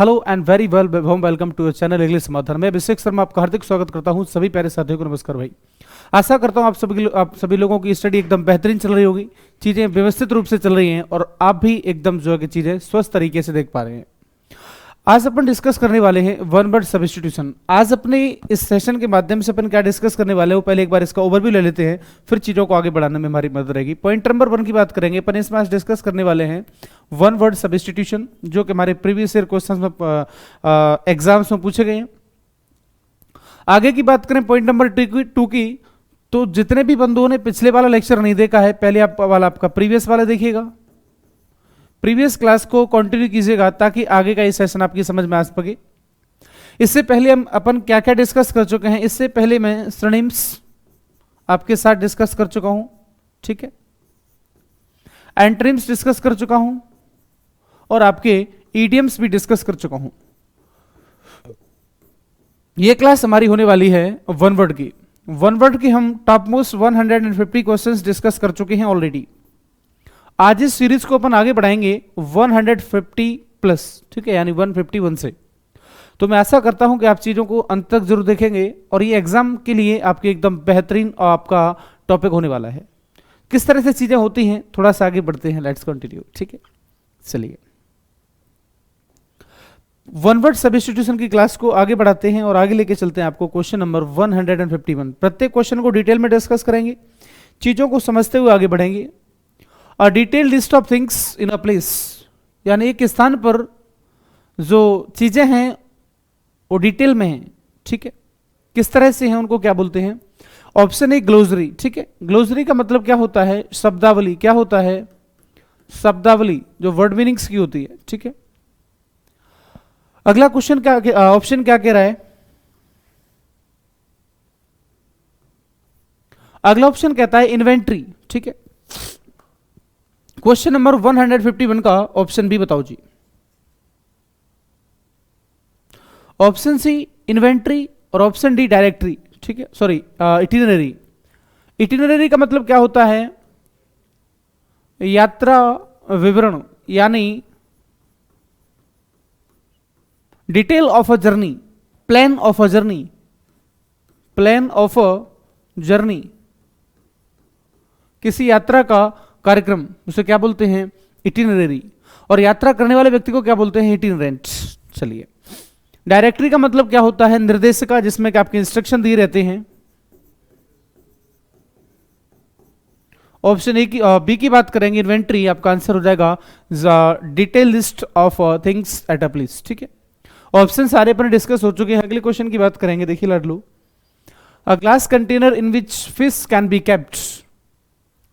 Hello and very warm welcome to channel English Samadhan. मैं अभिषेक शर्मा आपका हार्दिक स्वागत करता हूं। सभी प्यारे साथियों को नमस्कार भाई। आशा करता हूं आप सभी लोगों की स्टडी एकदम बेहतरीन चल रही होगी, चीज़ें व्यवस्थित रूप से चल रही हैं और आप भी एकदम जो है कि चीज़ें स्वस्थ तरीके से देख पा रहे हैं। आज अपन डिस्कस करने वाले हैं वन वर्ड सब्स्टिट्यूशन। आज अपने इस सेशन के माध्यम से अपन क्या डिस्कस करने वाले हो, पहले एक बार इसका ओवरव्यू ले लेते हैं, फिर चीज़ों को आगे बढ़ाने में हमारी मदद रहेगी। पॉइंट नंबर 1 की बात करेंगे अपन, इसमें आज डिस्कस करने वाले हैं वन वर्ड सब्स्टिट्यूशन, जो कि हमारे प्रीवियस ईयर क्वेश्चन में एग्जाम्स में पूछे गए हैं। आगे की बात करें पॉइंट नंबर 2 की, तो जितने भी बंधुओं ने पिछले वाला लेक्चर नहीं देखा है, पहले आपका प्रीवियस वाला देखिएगा, प्रीवियस क्लास को कंटिन्यू कीजिएगा ताकि आगे का ये सेशन आपकी समझ में आ सके। इससे पहले हम अपन क्या क्या डिस्कस कर चुके हैं, इससे पहले मैं सिनोनिम्स आपके साथ डिस्कस कर चुका हूं, ठीक है, एंटोनिम्स डिस्कस कर चुका हूं और आपके इडियम्स भी डिस्कस कर चुका हूं। यह क्लास हमारी होने वाली है वन वर्ड की। वन वर्ड की हम टॉप मोस्ट 150 क्वेश्चंस डिस्कस कर चुके हैं ऑलरेडी। आज इस सीरीज को अपन आगे बढ़ाएंगे 150 प्लस, ठीक है, यानी 151 से। तो मैं आशा करता हूं कि आप चीजों को अंत तक जरूर देखेंगे और ये एग्जाम के लिए आपके एकदम बेहतरीन और आपका टॉपिक होने वाला है। किस तरह से चीजें होती हैं, थोड़ा सा आगे बढ़ते हैं, लेट्स कंटिन्यू, ठीक है। चलिए वन वर्ड सब्स्टिट्यूशन की क्लास को आगे बढ़ाते हैं और आगे लेके चलते हैं आपको क्वेश्चन नंबर 151। प्रत्येक क्वेश्चन को डिटेल में डिस्कस करेंगे, चीजों को समझते हुए आगे बढ़ेंगे। A detail list of things in a place, यानी एक स्थान पर जो चीजें हैं वो डिटेल में हैं, ठीक है, किस तरह से हैं उनको क्या बोलते हैं। ऑप्शन ए ग्लोसरी, ठीक है। ग्लोसरी का मतलब क्या होता है, शब्दावली। क्या होता है, शब्दावली, जो वर्ड मीनिंग्स की होती है, ठीक है। अगला क्वेश्चन क्या, ऑप्शन क्या कह रहा है, अगला ऑप्शन कहता है इन्वेंट्री, ठीक है। क्वेश्चन नंबर 151 का ऑप्शन बी बताओ जी। ऑप्शन सी इन्वेंट्री और ऑप्शन डी डायरेक्टरी, ठीक है, सॉरी इटिनरी। इटिनरी का मतलब क्या होता है, यात्रा विवरण, यानी detail of a journey, plan of a journey, plan of a journey, किसी यात्रा का कार्यक्रम, उसे क्या बोलते हैं, इटिनरी। और यात्रा करने वाले व्यक्ति को क्या बोलते हैं, इटिनरेंट। चलिए डायरेक्टरी का मतलब क्या होता है, निर्देशिका, जिसमें कि आपके इंस्ट्रक्शन दिए रहते हैं। ऑप्शन ए की बी की बात करेंगे, इन्वेंट्री, आपका आंसर हो जाएगा detail list of things at a place, ठीक है। ऑप्शन सारे पर डिस्कस हो चुके हैं। अगले क्वेश्चन की बात करेंगे, देखिए लाडलू। A glass container in which fish can be kept,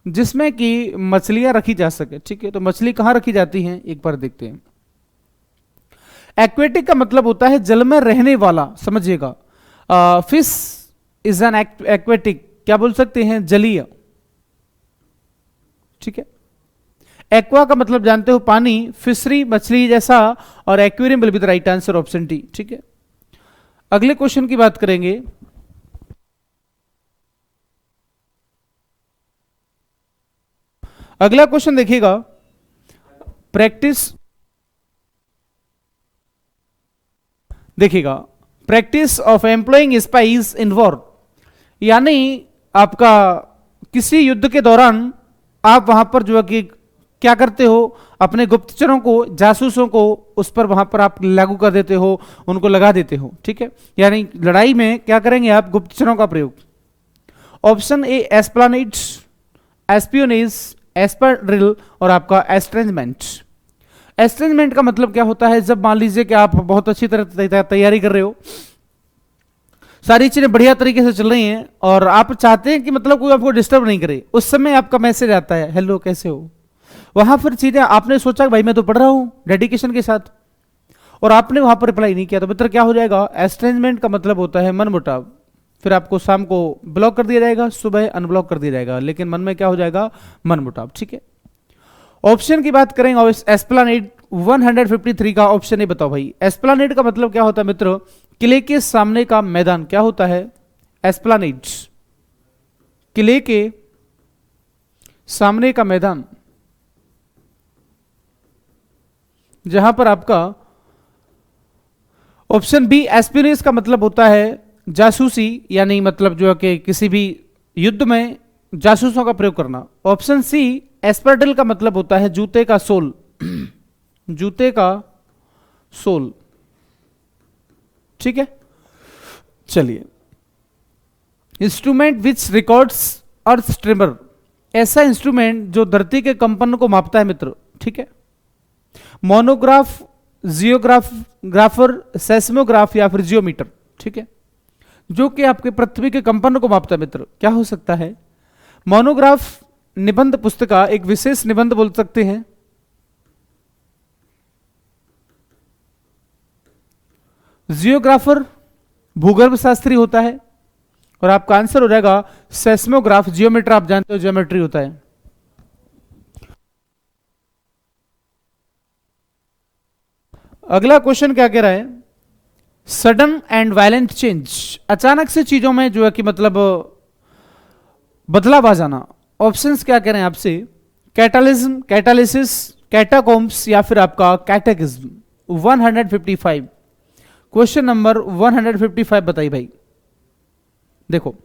जिसमें कि मछलियां रखी जा सके, ठीक है। तो मछली कहां रखी जाती हैं, एक बार देखते हैं। एक्वेटिक का मतलब होता है जल में रहने वाला, समझिएगा। फिश इज एन एक्वेटिक, क्या बोल सकते हैं, जलीय, ठीक है। एक्वा का मतलब जानते हो पानी, फिशरी मछली जैसा, और aquarium will be the right answer, option D, ठीक है। अगले क्वेश्चन की बात करेंगे। अगला क्वेश्चन देखिएगा, प्रैक्टिस, देखिएगा, practice of employing spice in war, यानी आपका किसी युद्ध के दौरान आप वहां पर जो है कि क्या करते हो, अपने गुप्तचरों को, जासूसों को उस पर वहां पर आप लागू कर देते हो, उनको लगा देते हो, ठीक है। यानी लड़ाई में क्या करेंगे आप, गुप्तचरों का प्रयोग। ऑप्शन ए एस्प्लानेड, एस्पियोनेज, एस्पर्ड्रिल और आपका एस्ट्रेंजमेंट। एस्ट्रेंजमेंट का मतलब क्या होता है, जब मान लीजिए कि आप बहुत अच्छी तरह तैयारी कर रहे हो, सारी चीजें बढ़िया तरीके से चल रही हैं और आप चाहते हैं कि मतलब कोई आपको डिस्टर्ब नहीं करे, उस समय आपका मैसेज आता है, हेलो कैसे हो। वहां फिर चीजें आपने सोचा भाई मैं तो पढ़ रहा हूं डेडिकेशन के साथ, और आपने वहां पर रिप्लाई नहीं किया, तो मित्र क्या हो जाएगा, एस्ट्रेंजमेंट का मतलब होता है मनमुटाव। फिर आपको शाम को ब्लॉक कर दिया जाएगा, सुबह अनब्लॉक कर दिया जाएगा, लेकिन मन में क्या हो जाएगा, मनमुटाव, ठीक है। ऑप्शन की बात करें, एस्प्लानेड 153 का ऑप्शन ए बताओ भाई। एस्प्लानेड का मतलब क्या होता है मित्र, किले के सामने का मैदान, क्या होता है, एस्प्लानेड, किले के सामने का मैदान, जहां पर आपका ऑप्शन बी एस्पिरेस का मतलब होता है जासूसी, यानी मतलब जो है कि किसी भी युद्ध में जासूसों का प्रयोग करना। ऑप्शन सी एस्पर्डल का मतलब होता है जूते का सोल, जूते का सोल। ठीक है, चलिए। Instrument which records earth tremor, ऐसा इंस्ट्रूमेंट जो धरती के कंपन को मापता है मित्र। ठीक है, मोनोग्राफ, जियोग्राफर, सेस्मोग्राफ या फिर जियोमीटर। ठीक है, जो कि आपके पृथ्वी के कंपन को मापता है मित्र, क्या हो सकता है? मोनोग्राफ निबंध पुस्तिका, एक विशेष निबंध बोल सकते हैं। जियोग्राफर भूगर्भ शास्त्री होता है, और आपका आंसर हो जाएगा सेस्मोग्राफ। जियोमीटर आप जानते हो ज्योमेट्री होता है। अगला क्वेश्चन क्या कह रहा है? सडन एंड वायलेंट चेंज, अचानक से चीजों में जो है कि मतलब बदलाव आ जाना। ऑप्शंस क्या कह रहे हैं आपसे? कैटालिज्म, कैटालिसिस, कैटाकोम्स या फिर आपका कैटेकिज्म। 155, क्वेश्चन नंबर 155 बताइए भाई। देखो,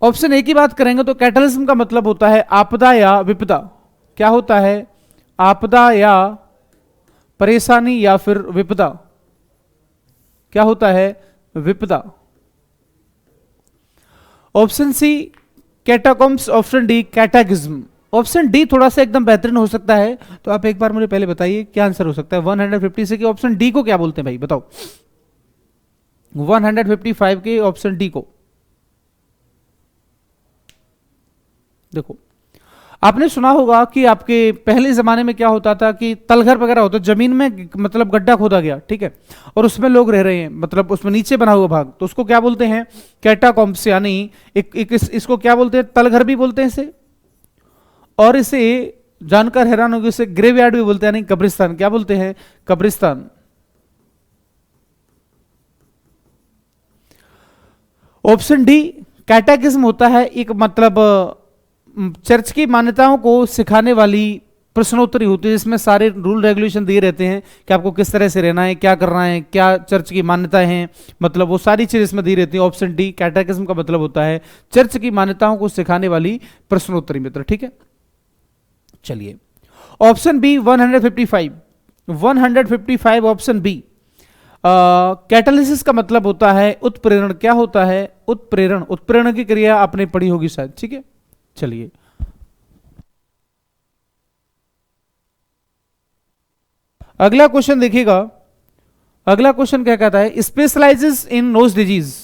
ऑप्शन ए की बात करेंगे तो कैटालिज्म का मतलब होता है आपदा या विपदा। क्या होता है? आपदा या परेशानी या फिर विपदा। क्या होता है? विपदा। Option C catacombs, option D catechism. Option D थोड़ा सा एकदम बेहतरीन हो सकता है, तो आप एक बार मुझे पहले बताइए क्या आंसर हो सकता है 150 से कि ऑप्शन डी को क्या बोलते हैं भाई, बताओ। 155 के ऑप्शन डी को। देखो, आपने सुना होगा कि आपके पहले जमाने में क्या होता था कि तलघर वगैरह होता, जमीन में मतलब गड्ढा खोदा गया, ठीक है, और उसमें लोग रह रहे हैं, मतलब उसमें नीचे बना हुआ भाग, तो उसको क्या बोलते हैं? कैटाकॉम्स, यानी इसको क्या बोलते हैं? तलघर भी बोलते हैं इसे, और इसे जानकर हैरान होगी, इसे ग्रेवयार्ड भी बोलते हैं, यानी कब्रिस्तान। क्या बोलते हैं? कब्रिस्तान। ऑप्शन डी कैटेकिज्म होता है एक मतलब चर्च की मान्यताओं को सिखाने वाली प्रश्नोत्तरी होती है, जिसमें सारे रूल रेगुलेशन दिए रहते हैं कि आपको किस तरह से रहना है, क्या करना है, क्या चर्च की मान्यताएं हैं, मतलब वो सारी चीज इसमें दी रहती है। ऑप्शन डी कैटेकिज्म का मतलब होता है चर्च की मान्यताओं को सिखाने वाली प्रश्नोत्तरी मित्र। ठीक है, चलिए। Option B 155 option B. Catalysis का मतलब होता है उत्प्रेरण। क्या होता है? उत्प्रेरण। उत्प्रेरण की क्रिया आपने पढ़ी होगी शायद। ठीक है, चलिए। अगला क्वेश्चन देखिएगा। अगला क्वेश्चन क्या कहता है? Specialises in nose disease.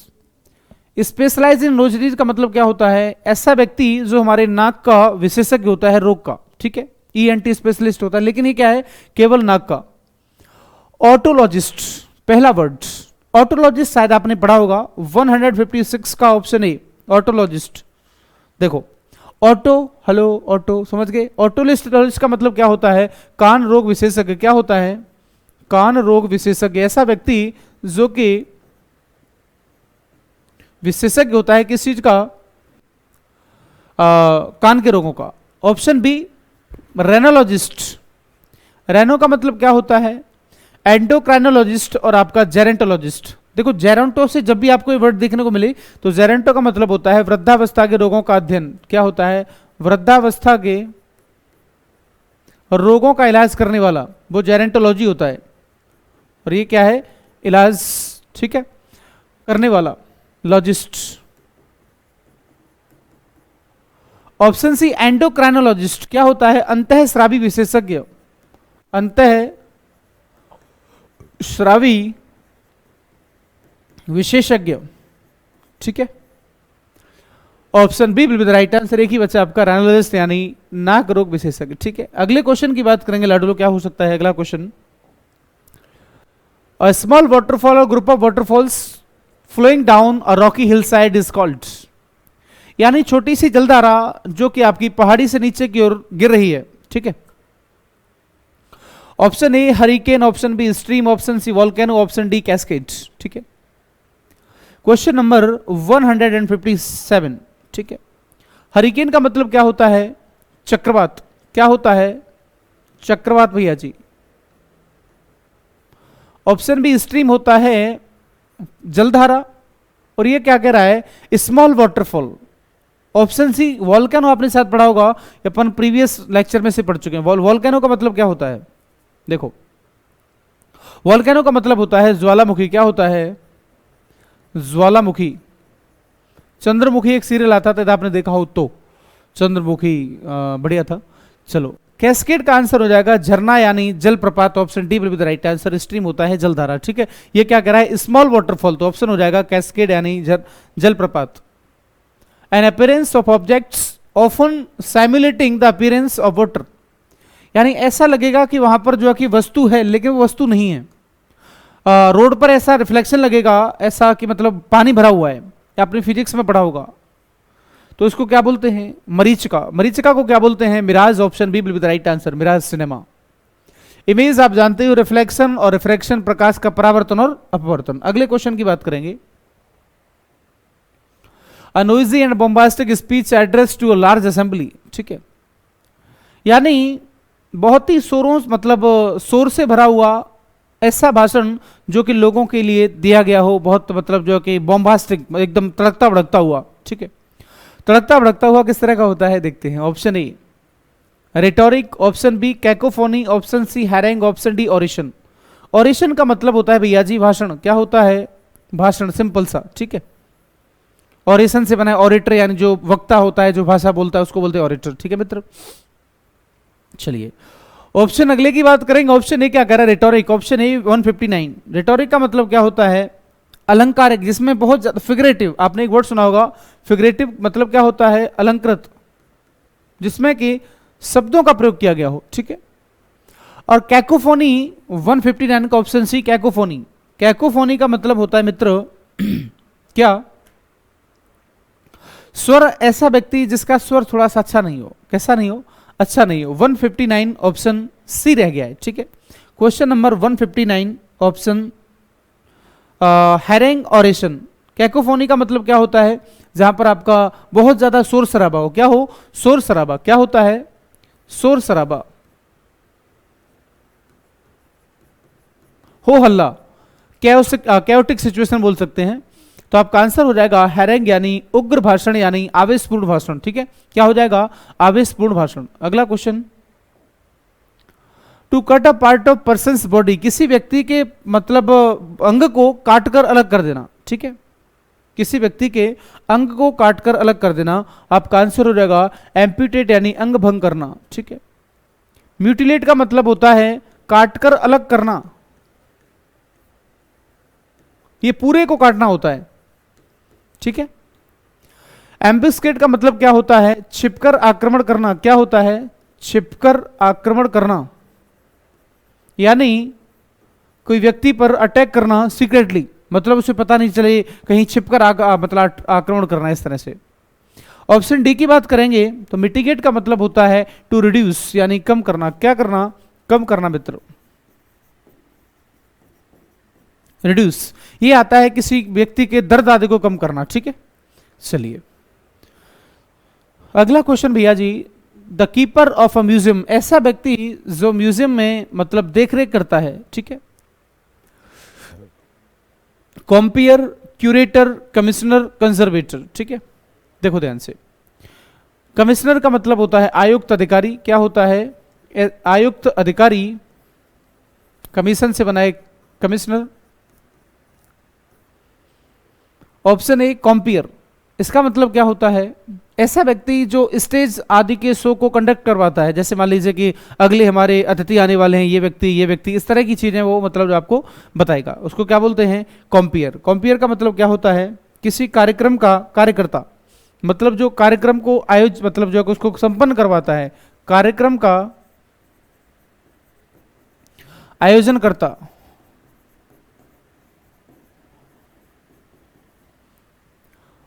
Specialise in nose disease का मतलब क्या होता है? ऐसा व्यक्ति जो हमारे नाक का विशेषज्ञ होता है, रोग का। ठीक है, ईएनटी स्पेशलिस्ट होता है, लेकिन ये क्या है? केवल नाक का। ऑटोलॉजिस्ट, पहला वर्ड ऑटोलॉजिस्ट शायद आपने पढ़ा होगा। 156 का ऑप्शन ए ऑटोलॉजिस्ट। देखो, ऑटो, हेलो ऑटो, समझ गए? ऑटोलिस्ट का मतलब क्या होता है? कान रोग विशेषज्ञ। क्या होता है? कान रोग विशेषज्ञ। ऐसा व्यक्ति जो कि विशेषज्ञ होता है किस चीज का? कान के रोगों का। Option B रेनोलॉजिस्ट। रेनो का मतलब क्या होता है? एंडोक्राइनोलॉजिस्ट और आपका जेरेंटोलॉजिस्ट। देखो, जेरेंटो से जब भी आपको ये वर्ड देखने को मिले तो जेरेंटो का मतलब होता है वृद्धावस्था के रोगों का अध्ययन। क्या होता है? वृद्धावस्था के रोगों का इलाज करने वाला, वो जेरेंटोलॉजी होता है। और ये क्या है? इलाज, ठीक है, करने वाला, लॉजिस्ट। Option C endocrinologist. क्या होता है? अंतःस्रावी विशेषज्ञ। अंतः श्रावी विशेषज्ञ। ठीक है, option B will be the right answer. एक ही बच्चा आपका रेनोलॉजिस्ट यानी नाक रोग विशेषज्ञ। ठीक है, अगले क्वेश्चन की बात करेंगे लाडुलो। क्या हो सकता है अगला question? A small waterfall or group of waterfalls flowing down a rocky hill side is called, यानी छोटी सी जलधारा जो कि आपकी पहाड़ी से नीचे की ओर गिर रही है। ठीक है, option A hurricane, option B stream, option C volcano, option D cascade. ठीक है, क्वेश्चन नंबर 157। ठीक है, हरिकेन का मतलब क्या होता है? चक्रवात। क्या होता है? चक्रवात भैया जी। ऑप्शन बी स्ट्रीम होता है जलधारा, और ये क्या कह रहा है small waterfall. Option C volcano आपने साथ पढ़ा होगा, अपन प्रीवियस लेक्चर में से पढ़ चुके हैं। वॉल्केनो का मतलब क्या होता है, देखो वॉल्केनो का मतलब होता है ज्वालामुखी। क्या होता है, ज्वालामुखी। चंद्रमुखी एक सीरियल आता था, आपने देखा हो तो, चंद्रमुखी बढ़िया था। चलो कैस्केड का आंसर हो जाएगा झरना यानी जलप्रपात। Option D will be the right answer. Stream होता है जलधारा, ठीक है। ये क्या कह रहा है स्मॉल वाटरफॉल, तो ऑप्शन हो जाएगा कैस्केड यानी जलप्रपात। An appearance of objects often simulating the appearance of water, यानी ऐसा लगेगा कि वहां पर जो है कि वस्तु है लेकिन वो वस्तु नहीं है। रोड पर ऐसा रिफ्लेक्शन लगेगा, ऐसा कि मतलब पानी भरा हुआ है, आपने फिजिक्स में पढ़ा होगा, तो इसको क्या बोलते हैं मरीचिका। मरीचिका को क्या बोलते हैं mirage. Option B will be the right answer, mirage cinema. Image आप जानते हो रिफ्लेक्शन और रिफ्रैक्शन, प्रकाश का परावर्तन और अपवर्तन। अगले क्वेश्चन की बात करेंगे। A noisy and bombastic speech address to a large assembly, ठीक है, यानी बहुत ही शोरों मतलब शोर से भरा हुआ ऐसा भाषण जो कि लोगों के लिए दिया गया हो, बहुत मतलब जो कि बॉम्बास्टिक एकदम तड़कता भड़कता हुआ, ठीक है। तड़कता भड़कता हुआ किस तरह का होता है देखते हैं। Option A rhetoric, option B cacophony, option C harangue, option D oration. Oration का मतलब होता है भैया जी भाषण। क्या होता है भाषण, सिंपल सा, ठीक है। ऑरेशन से बना है ऑरेटर, यानी जो वक्ता होता है जो भाषा बोलता है उसको बोलते हैं ऑरेटर, ठीक है मित्र। चलिए ऑप्शन अगले की बात करेंगे। ऑप्शन ए क्या कह रहा है रेटोरिक। Option A 159। रेटोरिक का मतलब क्या होता है अलंकारिक, जिसमें बहुत ज्यादा फिगरेटिव, आपने एक वर्ड सुना होगा फिगरेटिव, मतलब क्या होता है अलंकृत, जिसमें कि शब्दों का प्रयोग किया गया हो, ठीक है। और कैकोफोनी 159 का ऑप्शन सी कैकोफोनी। कैकोफोनी का मतलब होता है मित्र क्या स्वर, ऐसा व्यक्ति जिसका स्वर थोड़ा सा अच्छा नहीं हो। कैसा नहीं हो, अच्छा नहीं हो। 159 ऑप्शन सी रह गया है, ठीक है। Question number 159 option harangue oration. Cacophony का मतलब क्या होता है जहां पर आपका बहुत ज्यादा शोर शराबा हो। क्या हो, शोर शराबा। क्या होता है शोर शराबा, हो हल्ला, कैओटिक सिचुएशन बोल सकते हैं। तो आपका आंसर हो जाएगा हैरेंग यानी उग्र भाषण यानी आवेशपूर्ण भाषण, ठीक है। क्या हो जाएगा आवेशपूर्ण भाषण। अगला question, to cut a part of person body, किसी व्यक्ति के मतलब अंग को काटकर अलग कर देना, ठीक है। किसी व्यक्ति के अंग को काटकर अलग कर देना। आपका आंसर हो जाएगा एम्प्यूटेट यानी अंग भंग करना, ठीक है। म्यूटिलेट का मतलब होता है काटकर अलग करना, ये पूरे को काटना होता है, ठीक है। एम्बिस्केट का मतलब क्या होता है छिपकर आक्रमण करना। क्या होता है छिपकर आक्रमण करना, यानी कोई व्यक्ति पर अटैक करना सीक्रेटली, मतलब उसे पता नहीं चले, कहीं छिपकर मतलब आक्रमण करना, इस तरह से। ऑप्शन डी की बात करेंगे तो मिटिगेट का मतलब होता है टू रिड्यूस यानी कम करना। क्या करना, कम करना मित्रों, रिड्यूस। ये आता है किसी व्यक्ति के दर्द आदि को कम करना, ठीक है। चलिए अगला क्वेश्चन भैया जी, the keeper of a museum, ऐसा व्यक्ति जो म्यूजियम में मतलब देखरेख करता है, ठीक है। कॉम्पियर, क्यूरेटर, कमिश्नर, कंजर्वेटर, ठीक है। देखो ध्यान से, कमिश्नर का मतलब होता है आयुक्त अधिकारी। क्या होता है आयुक्त अधिकारी, कमीशन से बनाए कमिश्नर। ऑप्शन ए कॉम्पियर, इसका मतलब क्या होता है ऐसा व्यक्ति जो स्टेज आदि के शो को कंडक्ट करवाता है। जैसे मान लीजिए कि अगले हमारे अतिथि आने वाले हैं, ये व्यक्ति इस तरह की चीजें वो मतलब जो आपको बताएगा, उसको क्या बोलते हैं कॉम्पियर। कॉम्पियर का मतलब क्या होता है किसी कार्यक्रम का कार्यकर्ता, मतलब जो कार्यक्रम को मतलब जो उसको संपन्न करवाता है, कार्यक्रम का आयोजन करता।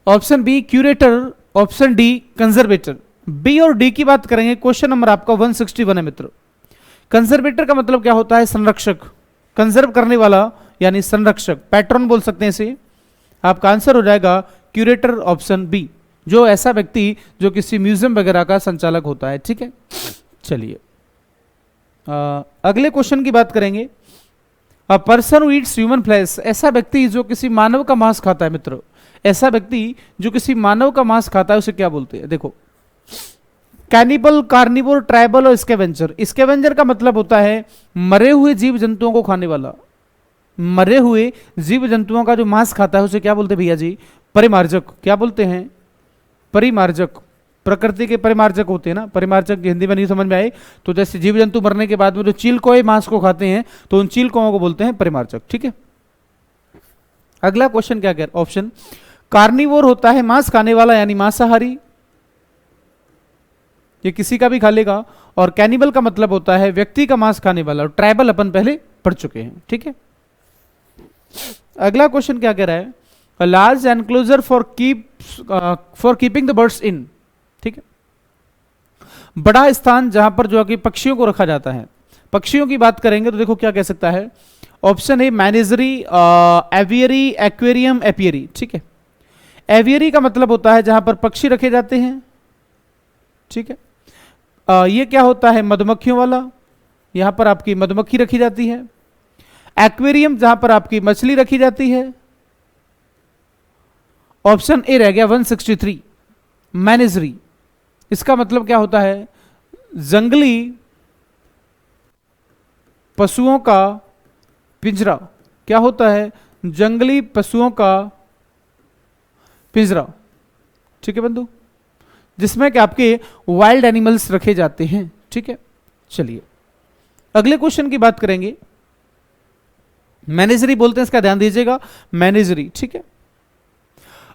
Option B curator, option D conservator. B और डी की बात करेंगे। क्वेश्चन नंबर आपका 161 है मित्र। कंजर्वेटर का मतलब क्या होता है संरक्षक, कंजर्व करने वाला यानी संरक्षक, पैट्रन बोल सकते हैं इसे। आपका आंसर हो जाएगा क्यूरेटर ऑप्शन बी, जो ऐसा व्यक्ति जो किसी म्यूजियम वगैरह का संचालक होता है, ठीक है। चलिए अगले क्वेश्चन की बात करेंगे। अ person who Yeats human flesh, ऐसा व्यक्ति जो किसी मानव का मांस खाता है मित्र, ऐसा व्यक्ति जो किसी मानव का मांस खाता है उसे क्या बोलते हैं? देखो, कैनिबल, कार्निवोर, ट्राइबल और स्कैवेंजर। स्कैवेंजर का मतलब होता है मरे हुए जीव जंतुओं को खाने वाला, मरे हुए जीव जंतुओं का जो मांस खाता है उसे क्या बोलते हैं भैया जी? परिमार्जक। क्या बोलते हैं? परिमार्जक। प्रकृति के परिमार्जक होते हैं ना, परिमार्जक हिंदी में नहीं समझ में आए तो जैसे जीव जंतु मरने के बाद में जो चीलकोए मांस को खाते हैं तो उन चीलकों को बोलते हैं परिमार्जक। ठीक है, अगला क्वेश्चन क्या कह रहा है? ऑप्शन कार्निवोर होता है मांस खाने वाला यानी मांसाहारी, ये किसी का भी खा लेगा। और कैनिबल का मतलब होता है व्यक्ति का मांस खाने वाला, और ट्राइबल अपन पहले पढ़ चुके हैं। ठीक है, अगला क्वेश्चन क्या कह रहा है? A large enclosure for keeping the birds in. ठीक है, बड़ा स्थान जहां पर जो कि पक्षियों को रखा जाता है। पक्षियों की बात करेंगे तो देखो क्या कह सकता है? ऑप्शन ए मैनेजरी, एवियरी, एक्वेरियम, एपियरी। ठीक है, एवियरी का मतलब होता है जहां पर पक्षी रखे जाते हैं। ठीक है, ये क्या होता है? मधुमक्खियों वाला, यहां पर आपकी मधुमक्खी रखी जाती है। एक्वेरियम जहां पर आपकी मछली रखी जाती है। ऑप्शन ए रह गया 163 मैनेजरी। इसका मतलब क्या होता है? जंगली पशुओं का पिंजरा। क्या होता है? जंगली पशुओं का पिंजरा। ठीक है बंधु, जिसमें कि आपके वाइल्ड एनिमल्स रखे जाते हैं। ठीक है, चलिए अगले क्वेश्चन की बात करेंगे। मैनेजरी बोलते हैं, इसका ध्यान दीजिएगा, मैनेजरी। ठीक है,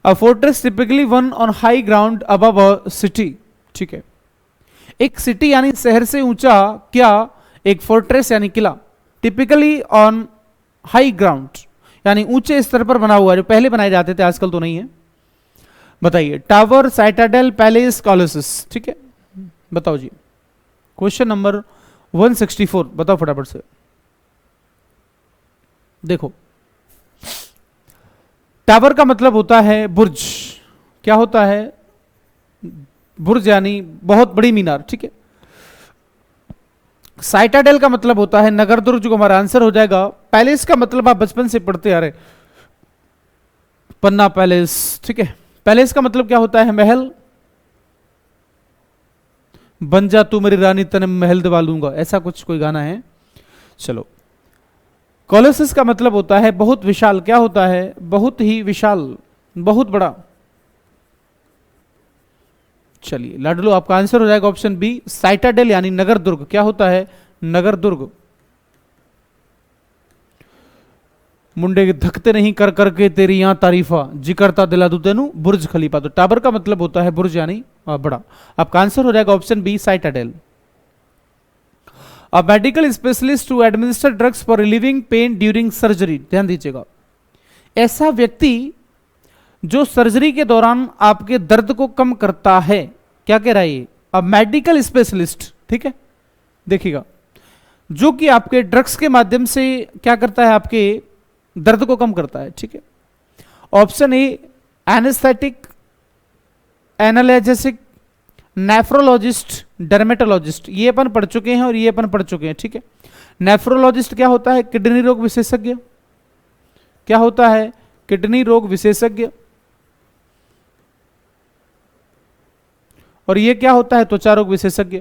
a fortress typically one on high ground above a city. ठीक है, एक सिटी यानी शहर से ऊंचा क्या? एक फोर्ट्रेस यानी किला। टिपिकली ऑन हाई ग्राउंड यानी ऊंचे स्तर पर बना हुआ, जो पहले बनाए जाते थे, आजकल तो नहीं है। बताइए, टावर, साइटाडेल, पैलेस, कॉलोसस। ठीक है, बताओ जी। क्वेश्चन नंबर 164 बताओ फटाफट से। देखो, टावर का मतलब होता है बुर्ज। क्या होता है? बुर्ज यानी बहुत बड़ी मीनार। ठीक है, साइटाडेल का मतलब होता है नगर दुर्ग, जो हमारा आंसर हो जाएगा। पैलेस का मतलब आप बचपन से पढ़ते आ रहे, पन्ना पैलेस। ठीक है, पैलेस का मतलब क्या होता है? महल। बन जा तू मेरी रानी तने महल दिवा लूंगा, ऐसा कुछ कोई गाना है। चलो, कॉलोसस का मतलब होता है बहुत विशाल। क्या होता है? बहुत ही विशाल, बहुत बड़ा। चलिए लाडलो, आपका आंसर हो जाएगा ऑप्शन बी साइटाडेल यानी नगर दुर्ग। क्या होता है? नगर दुर्ग। मुंडे धकते नहीं कर करके तेरी यहां तारीफा, जी करता दिला दू तेनू बुर्ज खलीफा। तो टावर का मतलब होता है बुर्ज यानी बड़ा। आपका आंसर हो जाएगा option B citadel. A medical specialist to administer drugs for relieving pain during surgery. ध्यान दीजिएगा, ऐसा व्यक्ति जो सर्जरी के दौरान आपके दर्द को कम करता है। क्या कह रहा है ये? अ मेडिकल स्पेशलिस्ट। ठीक है, देखिएगा, जो कि आपके ड्रग्स के माध्यम से क्या करता है? आपके दर्द को कम करता है। ठीक है, option A anaesthetic, analgesic, nephrologist, dermatologist. ये अपन पढ़ चुके हैं और ये अपन पढ़ चुके हैं। ठीक है, नेफ्रोलॉजिस्ट क्या होता है? किडनी रोग विशेषज्ञ। क्या होता है? किडनी रोग विशेषज्ञ। और ये क्या होता है? त्वचा रोग विशेषज्ञ।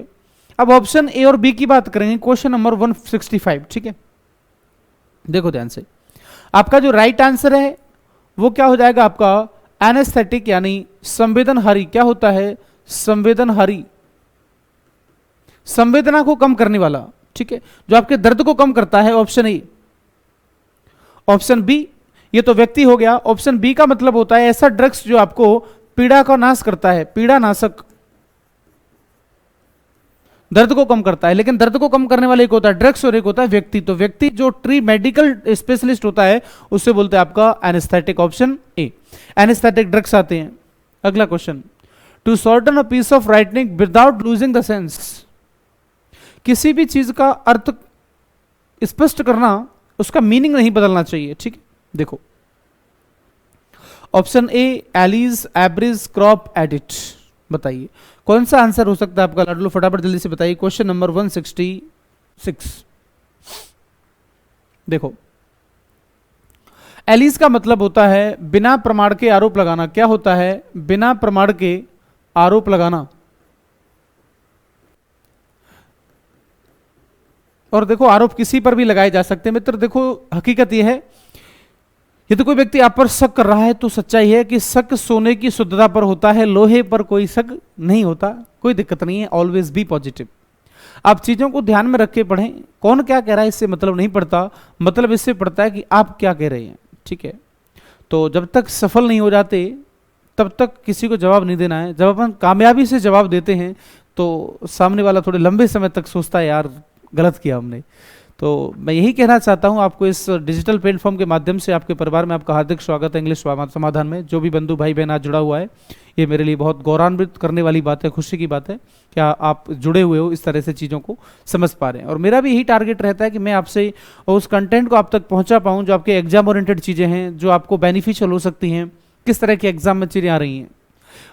अब ऑप्शन ए और बी की बात करेंगे, क्वेश्चन नंबर 165। ठीक है, देखो ध्यान से, आपका जो राइट आंसर है वो क्या हो जाएगा? आपका एनेस्थेटिक यानी संवेदनहारी। क्या होता है? संवेदनहारी, संवेदना को कम करने वाला। ठीक है, जो आपके दर्द को कम करता है। ऑप्शन ए। ऑप्शन बी, ये तो व्यक्ति हो गया। ऑप्शन बी का मतलब होता है ऐसा ड्रग्स जो आपको पीड़ा का नाश करता है, पीड़ा नाशक, दर्द को कम करता है। लेकिन दर्द को कम करने वाला एक होता है ड्रग्स और एक होता है व्यक्ति। तो व्यक्ति जो ट्री मेडिकल स्पेशलिस्ट होता है उससे बोलते हैं आपका anaesthetic. Option A, anaesthetic drugs आते हैं। अगला question, to shorten a piece of writing without losing the sense. किसी भी चीज का अर्थ स्पष्ट करना, उसका मीनिंग नहीं बदलना चाहिए। ठीक है, देखो, ऑप्शन ए एलिज, एब्रिज, क्रॉप, एडिट। बताइए कौन सा आंसर हो सकता है आपका? लाडलो फटाफट जल्दी से बताइए। Question number 166। देखो, एलिस का मतलब होता है बिना प्रमाण के आरोप लगाना। क्या होता है? बिना प्रमाण के आरोप लगाना। और देखो, आरोप किसी पर भी लगाए जा सकते हैं मित्र। देखो, हकीकत यह है, यदि कोई व्यक्ति आप पर शक कर रहा है तो सच्चाई है कि शक सोने की शुद्धता पर होता है, लोहे पर कोई शक नहीं होता। कोई दिक्कत नहीं है, ऑलवेज बी पॉजिटिव। आप चीजों को ध्यान में रख के पढ़ें। कौन क्या कह रहा है इससे मतलब नहीं पड़ता, मतलब इससे पड़ता है कि आप क्या कह रहे हैं। ठीक है, तो जब तक सफल नहीं हो जाते तब तक किसी को जवाब नहीं देना है। जब अपन कामयाबी से जवाब देते हैं तो सामने वाला थोड़े लंबे समय तक सोचता है यार गलत किया हमने। तो मैं यही कहना चाहता हूं आपको, इस डिजिटल प्लेटफॉर्म के माध्यम से आपके परिवार में आपका हार्दिक स्वागत है इंग्लिश समाधान में। जो भी बंधु भाई बहन आज जुड़ा हुआ है, ये मेरे लिए बहुत गौरवान्वित करने वाली बात है, खुशी की बात है कि आप जुड़े हुए हो, इस तरह से चीज़ों को समझ पा रहे हैं। और मेरा भी यही टारगेट रहता है कि मैं आपसे उस कंटेंट को आप तक पहुंचा पाऊँ जो आपके एग्जाम ओरिएंटेड चीज़ें हैं, जो आपको बेनिफिशियल हो सकती हैं। किस तरह के एग्जाम में चीज़ें आ रही हैं,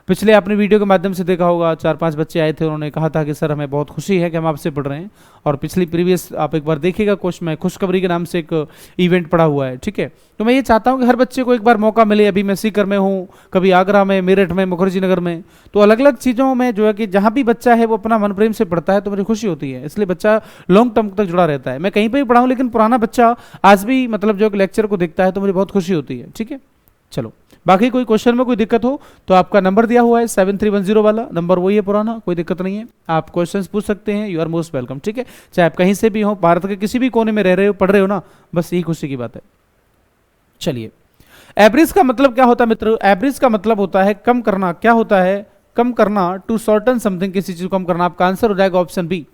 पिछले आपने वीडियो के माध्यम से देखा होगा, 4-5 बच्चे आए थे, उन्होंने कहा था कि सर हमें बहुत खुशी है कि हम आपसे पढ़ रहे हैं। और पिछली प्रीवियस आप एक बार देखिएगा, कुछ मैं खुशखबरी के नाम से एक इवेंट पड़ा हुआ है। ठीक है, तो मैं ये चाहता हूं कि हर बच्चे को एक बार मौका मिले। अभी मैं सीकर में हूं, कभी आगरा में, मेरठ में, मुखर्जी नगर में, तो अलग अलग चीज़ों में जो है कि जहां भी बच्चा है वो अपना मन प्रेम से पढ़ता है तो मुझे खुशी होती है। इसलिए बच्चा लॉन्ग टर्म तक जुड़ा रहता है। मैं कहीं पर भी पढ़ाऊँ लेकिन पुराना बच्चा आज भी मतलब जो लेक्चर को देखता है तो मुझे बहुत खुशी होती है। ठीक है, चलो, बाकी कोई क्वेश्चन में कोई दिक्कत हो तो आपका नंबर दिया हुआ है 7310 वाला नंबर, वही है पुराना, कोई दिक्कत नहीं है। आप क्वेश्चंस पूछ सकते हैं, यू आर मोस्ट वेलकम। ठीक है, चाहे आप कहीं से भी हो, भारत के किसी भी कोने में रह रहे हो, पढ़ रहे हो ना, बस यही खुशी की बात है। चलिए, एवरेज का मतलब क्या होता है मित्र? एवरेज का मतलब होता है कम करना। क्या होता है? कम करना, टू शॉर्टन समथिंग, किसी चीज को कम करना। आपका आंसर हो जाएगा ऑप्शन बी।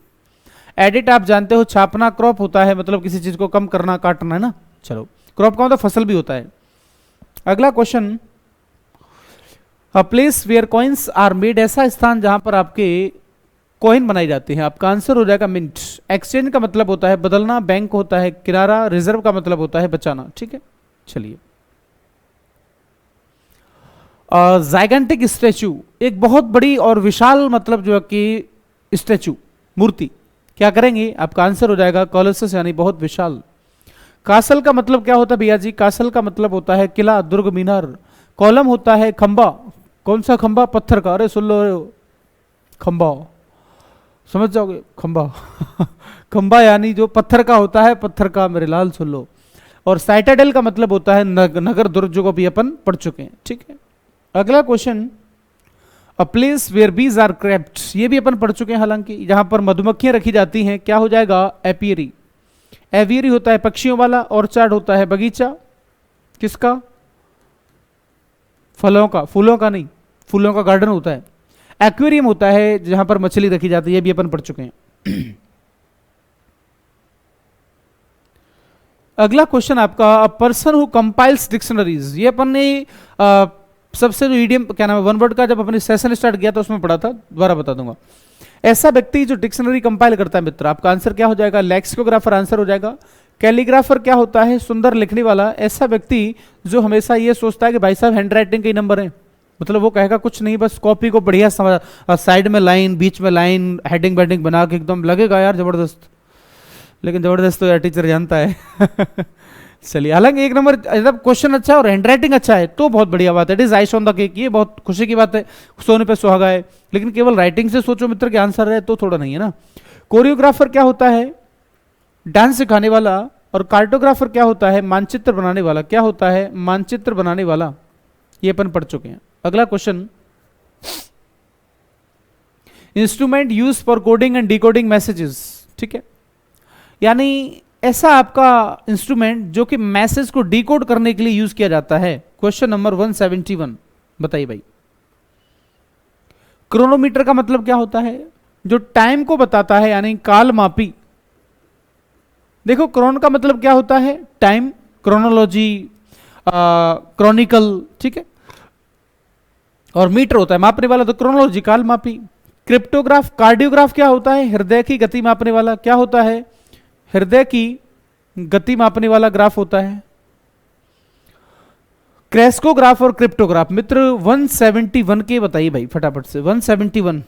एडिट आप जानते हो, छापना। क्रॉप होता है मतलब किसी चीज को कम करना, काटना, है ना। चलो, क्रॉप का मतलब फसल भी होता है। अगला question, a place where coins are made, ऐसा स्थान जहां पर आपके कॉइन बनाई जाती हैं। आपका आंसर हो जाएगा मिंट। एक्सचेंज का मतलब होता है बदलना, बैंक होता है किनारा, रिजर्व का मतलब होता है बचाना। ठीक है, चलिए, जाइगेंटिक स्टैचू, एक बहुत बड़ी और विशाल मतलब जो है कि स्टैचू, मूर्ति, क्या करेंगे? आपका आंसर हो जाएगा कोलोसस, यानी बहुत विशाल। कासल का मतलब क्या होता है भैया जी? कासल का मतलब होता है किला, दुर्ग, मीनार। कॉलम होता है खंबा। कौन सा खंबा? पत्थर का। अरे सुन लो, खंबा समझ जाओगे, खंबा खंबा यानी जो पत्थर का होता है, पत्थर का, मेरे लाल सुन लो। और साइटाडेल का मतलब होता है नगर, दुर्ग, जो को भी अपन पढ़ चुके हैं। ठीक है, अगला question, a place where bees are crept, ये भी अपन पढ़ चुके हैं हालांकि, जहां पर मधुमक्खियां रखी जाती हैं। क्या हो जाएगा? एपियरी। एवियरी होता है पक्षियों वाला, ऑर्चार्ड होता है बगीचा, किसका? फलों का, फूलों का नहीं, फूलों का गार्डन होता है। एक्वेरियम होता है जहां पर मछली रखी जाती है, ये भी अपन पढ़ चुके हैं। अगला क्वेश्चन आपका, अ पर्सन हु कंपाइल्स डिक्शनरीज, ये अपन ने सबसे जो ईडीएम क्या नाम है, वन वर्ड का, जब अपने सेशन स्टार्ट किया था उसमें पढ़ा था, दोबारा बता दूंगा। ऐसा व्यक्ति जो डिक्शनरी कंपाइल करता है मित्र, आपका आंसर क्या हो जाएगा? लेक्सिकोग्राफर आंसर हो जाएगा। कैलीग्राफर क्या होता है? सुंदर लिखने वाला। ऐसा व्यक्ति जो हमेशा ये सोचता है कि भाई साहब हैंडराइटिंग के नंबर है, मतलब वो कहेगा कुछ नहीं, बस कॉपी को बढ़िया समझ, साइड में लाइन, बीच में लाइन, हेडिंग वेडिंग बना के एकदम लगेगा यार जबरदस्त। लेकिन जबरदस्त तो यार टीचर जानता है चलिए, हालांकि एक नंबर, जब क्वेश्चन अच्छा है और हैंडराइटिंग अच्छा है तो बहुत बढ़िया बात है। It is ice on the cake, ये बहुत खुशी की बात है, सोने पे सुहागा है। लेकिन केवल राइटिंग से सोचो मित्र के आंसर है तो थोड़ा नहीं है ना। कोरियोग्राफर क्या होता है? डांस सिखाने वाला। और कार्टोग्राफर क्या होता है? मानचित्र बनाने वाला। क्या होता है? मानचित्र बनाने वाला। ये अपन पढ़ चुके हैं। अगला question, instrument use for coding and decoding messages. ठीक है, यानी ऐसा आपका इंस्ट्रूमेंट जो कि मैसेज को डिकोड करने के लिए यूज किया जाता है। क्वेश्चन नंबर 171, बताइए भाई। क्रोनोमीटर का मतलब क्या होता है? जो टाइम को बताता है, यानी काल मापी। देखो, क्रोन का मतलब क्या होता है? Time, chronology, Chronicle. ठीक है, और मीटर होता है मापने वाला, तो क्रोनोलॉजी, काल मापी। क्रिप्टोग्राफ, कार्डियोग्राफ क्या होता है? हृदय की गति मापने वाला। क्या होता है? हृदय की गति मापने वाला ग्राफ होता है। क्रेस्कोग्राफ और क्रिप्टोग्राफ। मित्र 171 के बताइए भाई फटाफट से, 171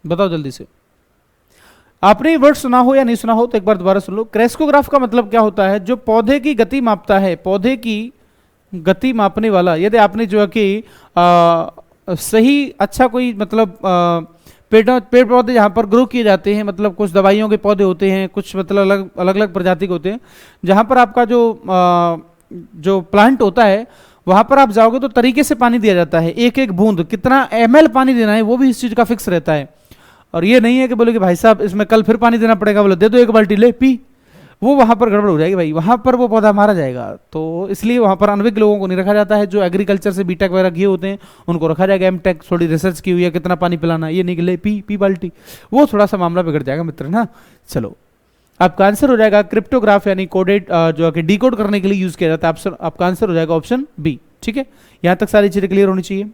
बताओ जल्दी से। आपने ये वर्ड सुना हो या नहीं सुना हो तो एक बार दोबारा सुन लो। क्रेस्कोग्राफ का मतलब क्या होता है? जो पौधे की गति मापता है, पौधे की गति मापने वाला। यदि आपने जो है कि सही अच्छा कोई मतलब पेड़ पौधे जहाँ पर ग्रो किए जाते हैं, मतलब कुछ दवाइयों के पौधे होते हैं, कुछ मतलब अलग अलग अलग प्रजाति के होते हैं, जहाँ पर आपका जो प्लांट होता है वहाँ पर आप जाओगे तो तरीके से पानी दिया जाता है, एक एक बूंद कितना ml पानी देना है वो भी इस चीज़ का फिक्स रहता है। और ये नहीं है कि बोले कि भाई साहब इसमें कल फिर पानी देना पड़ेगा, बोले दे दो एक बाल्टी ले पी, वो वहां पर गड़बड़ हो जाएगी भाई, वहां पर वो पौधा मारा जाएगा। तो इसलिए वहां पर अनभिज्ञ लोगों को नहीं रखा जाता है। जो एग्रीकल्चर से बीटेक वगैरह किए होते हैं उनको रखा जाएगा, एमटेक थोड़ी रिसर्च की हुई है कितना पानी पिलाना, ये नहीं कि ले पी पी बाल्टी, वो थोड़ा सा मामला बिगड़ जाएगा मित्र ना। चलो आपका आंसर हो जाएगा क्रिप्टोग्राफ, यानी कोडेड जो कि डिकोड करने के लिए यूज किया जाता है। आपका आंसर हो जाएगा ऑप्शन बी। ठीक है, यहां तक सारी चीजें क्लियर होनी चाहिए।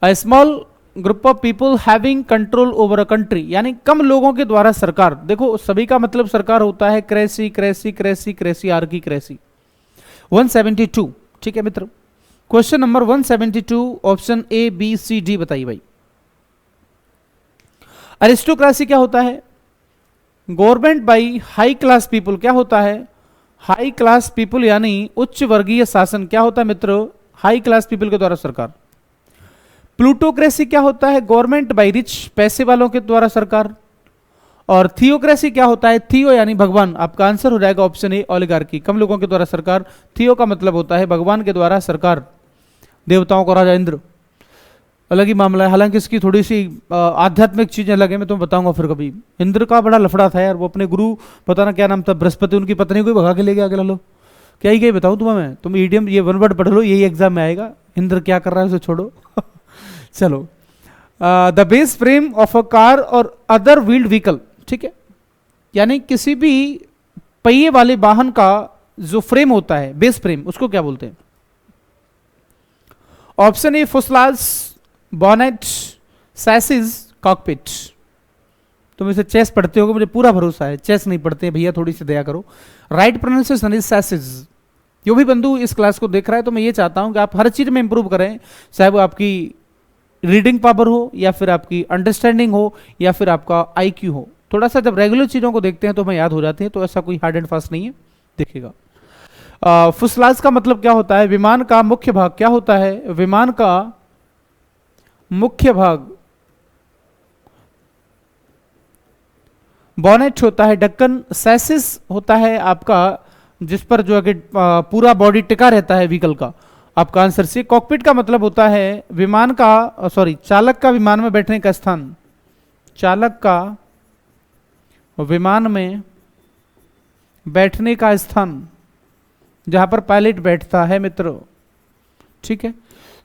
A small group of people having control over a country, यानी कम लोगों के द्वारा सरकार। देखो सभी का मतलब सरकार होता है क्रेसी क्रेसी क्रेसी क्रेसी आर की क्रेसी। 172। ठीक है मित्र, question number 172 option A B C D बताइए भाई। अरिस्टोक्रेसी क्या होता है? Government by high class people. क्या होता है? हाई क्लास पीपल, यानी उच्च वर्गीय शासन। क्या होता है मित्र? हाई क्लास पीपल के द्वारा सरकार। प्लूटोक्रेसी क्या होता है? गवर्नमेंट बाई रिच, पैसे वालों के द्वारा सरकार। और थियोक्रेसी क्या होता है? थियो यानी भगवान। आपका आंसर हो जाएगा ऑप्शन ए ओलिगार्की, कम लोगों के द्वारा सरकार। थियो का मतलब होता है भगवान के द्वारा सरकार, देवताओं का राजा इंद्र, अलग ही मामला है। हालांकि इसकी थोड़ी सी आध्यात्मिक चीजें अलग है, मैं तुम्हें बताऊंगा फिर कभी। इंद्र का बड़ा लफड़ा था यार, वो अपने गुरु, पता ना क्या नाम था, बृहस्पति, उनकी पत्नी को भगा के ले गया। लो क्या ही बताऊं तुम्हें मैं, तुम ईडीएम ये वन वर्ड पढ़ लो, यही एग्जाम में आएगा। इंद्र क्या कर रहा है उसे छोड़ो। चलो, the base frame of a car और अदर व्हील्ड व्हीकल। ठीक है, यानी किसी भी पहिए वाले वाहन का जो फ्रेम होता है, बेस फ्रेम, उसको क्या बोलते हैं? Option A fuselage, bonnet, chassis, cockpit. तुम इसे चेस पढ़ते होगे, मुझे पूरा भरोसा है। चेस नहीं पढ़ते भैया, थोड़ी सी दया करो। Right pronunciation is chassis. जो भी बंधु इस क्लास को देख रहा है तो मैं ये चाहता हूं कि आप हर चीज में इंप्रूव करें, चाहे वो आपकी रीडिंग पावर हो, या फिर आपकी अंडरस्टैंडिंग हो, या फिर आपका आईक्यू हो। थोड़ा सा जब रेगुलर चीजों को देखते हैं तो हमें याद हो जाते हैं, तो ऐसा कोई हार्ड एंड फास्ट नहीं है। देखिएगा, फुसलाज का मतलब क्या होता है? विमान का मुख्य भाग। क्या होता है? विमान का मुख्य भाग। बॉनेट होता है ढक्कन। सैसिस होता है आपका जिस पर जो है कि पूरा बॉडी टिका रहता है व्हीकल का। आपका आंसर सी। कॉकपिट का मतलब होता है विमान का, सॉरी, चालक का विमान में बैठने का स्थान। चालक का विमान में बैठने का स्थान, जहां पर पायलट बैठता है मित्रों। ठीक है,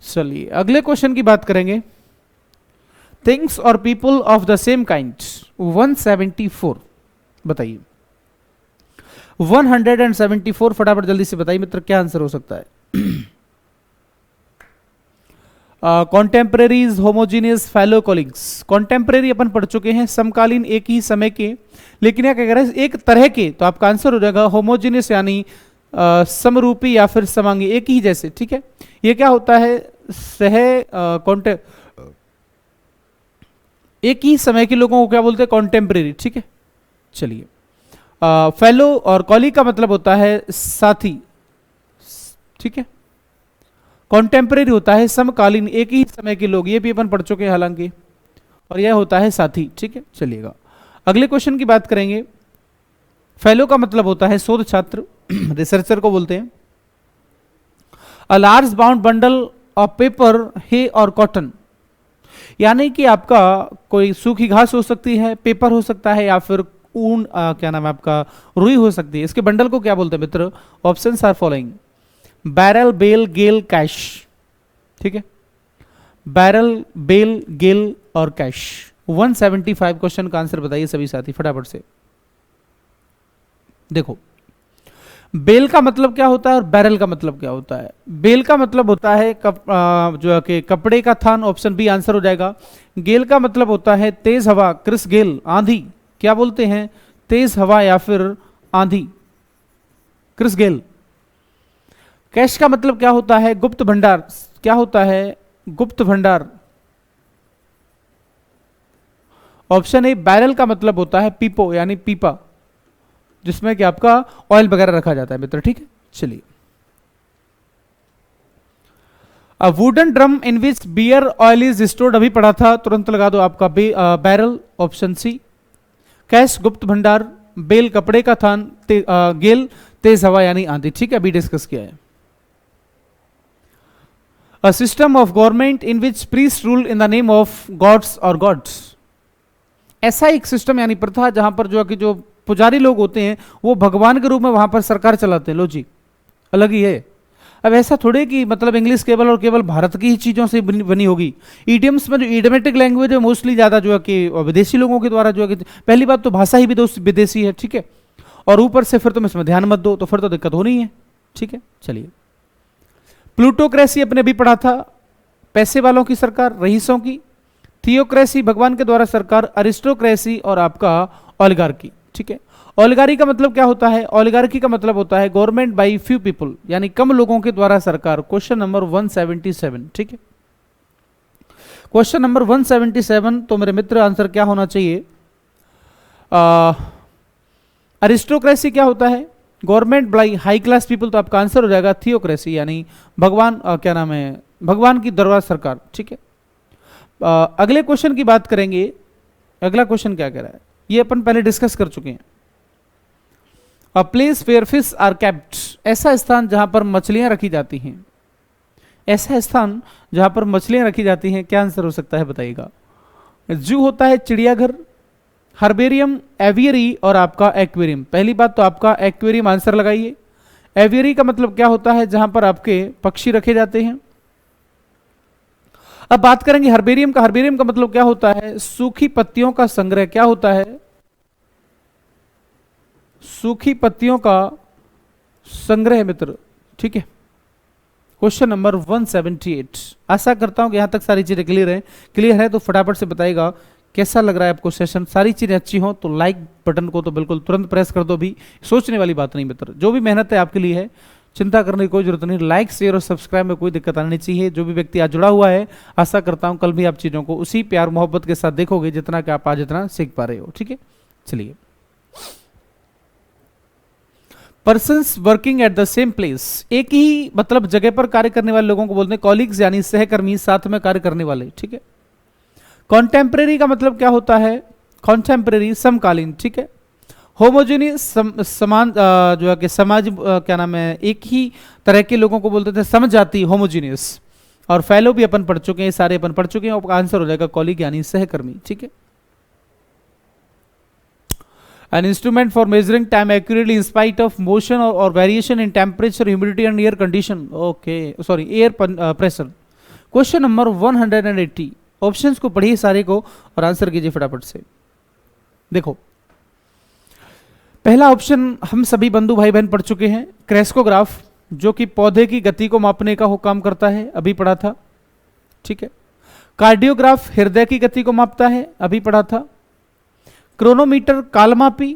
चलिए अगले क्वेश्चन की बात करेंगे। थिंग्स और people of the same kind. 174 बताइए। 174 फटाफट जल्दी से बताइए मित्र, क्या आंसर हो सकता है? कॉन्टेम्परेरीज, होमोजीनियस, फेलो कॉलिग्स। कॉन्टेम्परेरी अपन पढ़ चुके हैं, समकालीन, एक ही समय के। लेकिन यह क्या कह रहा है? एक तरह के। तो आपका आंसर हो जाएगा होमोजीनियस, यानी समरूपी या फिर समांगी, एक ही जैसे। ठीक है, ये क्या होता है? एक ही समय के लोगों को क्या बोलते हैं? कॉन्टेम्परेरी। ठीक है, चलिए। फेलो और कॉलिग का मतलब होता है साथी। ठीक है, कॉन्टेम्परेरी होता है समकालीन, एक ही समय के लोग, ये भी अपन पढ़ चुके हैं हालांकि। और यह होता है साथी। ठीक है, चलिएगा अगले क्वेश्चन की बात करेंगे। फेलो का मतलब होता है शोध छात्र, रिसर्चर को बोलते हैं। A large bound bundle of paper, hay or cotton, यानी कि आपका कोई सूखी घास हो सकती है, पेपर हो सकता है, या फिर ऊन, क्या नाम है आपका, रुई हो सकती है। इसके बंडल को क्या बोलते हैं मित्र? Options are following: barrel, bale, gale, cash. ठीक है, बैरल, बेल, गेल और कैश। 175 क्वेश्चन का आंसर बताइए सभी साथी फटाफट से। देखो, बेल का मतलब क्या होता है और बैरल का मतलब क्या होता है? बेल का मतलब होता है जो है कि कपड़े का थान। ऑप्शन बी आंसर हो जाएगा। गेल का मतलब होता है तेज हवा, क्रिस गेल, आंधी। क्या बोलते हैं? तेज हवा या फिर आंधी, क्रिस गेल। कैश का मतलब क्या होता है? गुप्त भंडार। क्या होता है? गुप्त भंडार। ऑप्शन ए बैरल का मतलब होता है पीपो यानी पीपा, जिसमें कि आपका ऑयल वगैरह रखा जाता है मित्र, ठीक है। चलिए, a wooden drum in which beer oil is stored, अभी पढ़ा था, तुरंत लगा दो आपका बैरल, ऑप्शन सी। कैश गुप्त भंडार, बेल कपड़े का थान, गेल तेज हवा यानी आंधी, ठीक है, अभी डिस्कस किया है। A system of government in which priest rule in the name of gods or gods, ऐसा एक सिस्टम यानी प्रथा जहां पर जो कि जो पुजारी लोग होते हैं वो भगवान के रूप में वहां पर सरकार चलाते हैं। लो जी, अलग ही है। अब ऐसा थोड़े कि मतलब इंग्लिश केवल और केवल भारत की ही चीजों से बनी होगी। ईडियम्स में जो ईडियमेटिक लैंग्वेज है मोस्टली ज्यादा जो है कि विदेशी लोगों के द्वारा जो है कि, पहली बात तो भाषा ही विदेशी है, ठीक है, और ऊपर से फिर तुम इसमें ध्यान मत दो तो फिर तो दिक्कत होनी है, ठीक है। चलिए, प्लूटोक्रेसी अपने भी पढ़ा था, पैसे वालों की सरकार, रईसों की। थियोक्रेसी भगवान के द्वारा सरकार, अरिस्टोक्रेसी और आपका ओलिगार्की, ठीक है। ओलिगार्की का मतलब क्या होता है? ओलिगार्की का मतलब होता है गवर्नमेंट बाय फ्यू पीपल, यानी कम लोगों के द्वारा सरकार। क्वेश्चन नंबर 177, ठीक है। क्वेश्चन नंबर 177, तो मेरे मित्र आंसर क्या होना चाहिए? अरिस्टोक्रेसी क्या होता है? Government by high class people, तो आपका आंसर हो जाएगा थियोक्रेसी, यानी भगवान क्या नाम है, भगवान की दरबार सरकार, ठीक है। अगले क्वेश्चन की बात करेंगे। अगला क्वेश्चन क्या कह रहा है, ये अपन पहले डिस्कस कर चुके हैं। A place where fish are kept, ऐसा स्थान जहां पर मछलियां रखी जाती हैं। ऐसा स्थान जहां पर मछलियां रखी जाती हैं, क्या आंसर हो सकता है बताइएगा? जू होता है चिड़ियाघर, हर्बेरियम, एवियरी और आपका एक्वेरियम। पहली बात तो आपका एक्वेरियम आंसर लगाइए। एवियरी का मतलब क्या होता है? जहां पर आपके पक्षी रखे जाते हैं। अब बात करेंगे हर्बेरियम का। हर्बेरियम का मतलब क्या होता है? सूखी पत्तियों का संग्रह। क्या होता है? सूखी पत्तियों का संग्रह मित्र, ठीक है। क्वेश्चन नंबर 178, आशा करता हूं कि यहां तक सारी चीजें क्लियर है। क्लियर है तो फटाफट से बताइएगा कैसा लग रहा है आपको सेशन। सारी चीजें अच्छी हो तो लाइक बटन को तो बिल्कुल तुरंत प्रेस कर दो। भी सोचने वाली बात नहीं मित्र, जो भी मेहनत है आपके लिए है, चिंता करने की कोई जरूरत नहीं। लाइक शेयर और सब्सक्राइब में कोई दिक्कत आनी चाहिए। जो भी व्यक्ति आज जुड़ा हुआ है, आशा करता हूं कल भी आप चीजों को उसी प्यार मोहब्बत के साथ देखोगे जितना कि आप आज इतना सीख पा रहे हो, ठीक है। चलिए, persons working at the same place, एक ही मतलब जगह पर कार्य करने वाले लोगों को बोलते हैं कॉलीग्स, यानी सहकर्मी, साथ में कार्य करने वाले, ठीक है। कॉन्टेम्परेरी का मतलब क्या होता है? कॉन्टेम्परेरी समकालीन, ठीक है। होमोजेनियस समान जो है कि समाज क्या नाम है, एक ही तरह के लोगों को बोलते थे समजाति, होमोजेनियस। और फेलो भी अपन पढ़ चुके हैं, सारे अपन पढ़ चुके हैं। आपका आंसर हो जाएगा कॉलीग यानी सहकर्मी, ठीक है। An instrument for measuring time accurately in spite of motion or variation in temperature, humidity and air condition. Okay, sorry, air pressure. Question number 180. Options को पढ़िए सारे को और आंसर कीजिए फटाफट से। देखो, पहला ऑप्शन हम सभी बंधु भाई बहन पढ़ चुके हैं, क्रेस्कोग्राफ, जो कि पौधे की गति को मापने का काम करता है, अभी पढ़ा था, ठीक है। कार्डियोग्राफ हृदय की गति को मापता है, अभी पढ़ा था। क्रोनोमीटर कालमापी,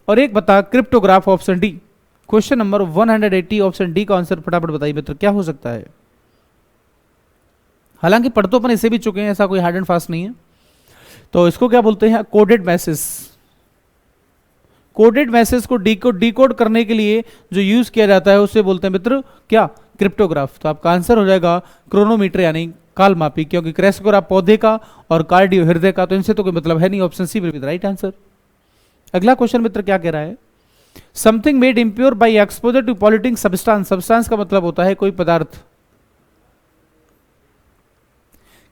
और एक बता cryptograph, option D. Question number 180 option D का आंसर फटाफट बताइए मित्र, क्या हो सकता है? हालांकि पढ़ तो अपन इसे भी चुके हैं, ऐसा कोई हार्ड एंड फास्ट नहीं है। तो इसको क्या बोलते हैं? Coded message. कोडेड मैसेज को डिकोड करने के लिए जो यूज किया जाता है उसे बोलते हैं मित्र क्या? क्रिप्टोग्राफ। तो आपका आंसर हो जाएगा क्रोनोमीटर यानी कालमापी, क्योंकि क्रेस्कोग्राफ पौधे का और कार्डियो हृदय का, तो इनसे तो कोई मतलब है नहीं। Option C will be the right answer. अगला क्वेश्चन मित्र क्या कह रहा है? Something made impure by exposure to polluting substance. Substance का मतलब होता है कोई पदार्थ,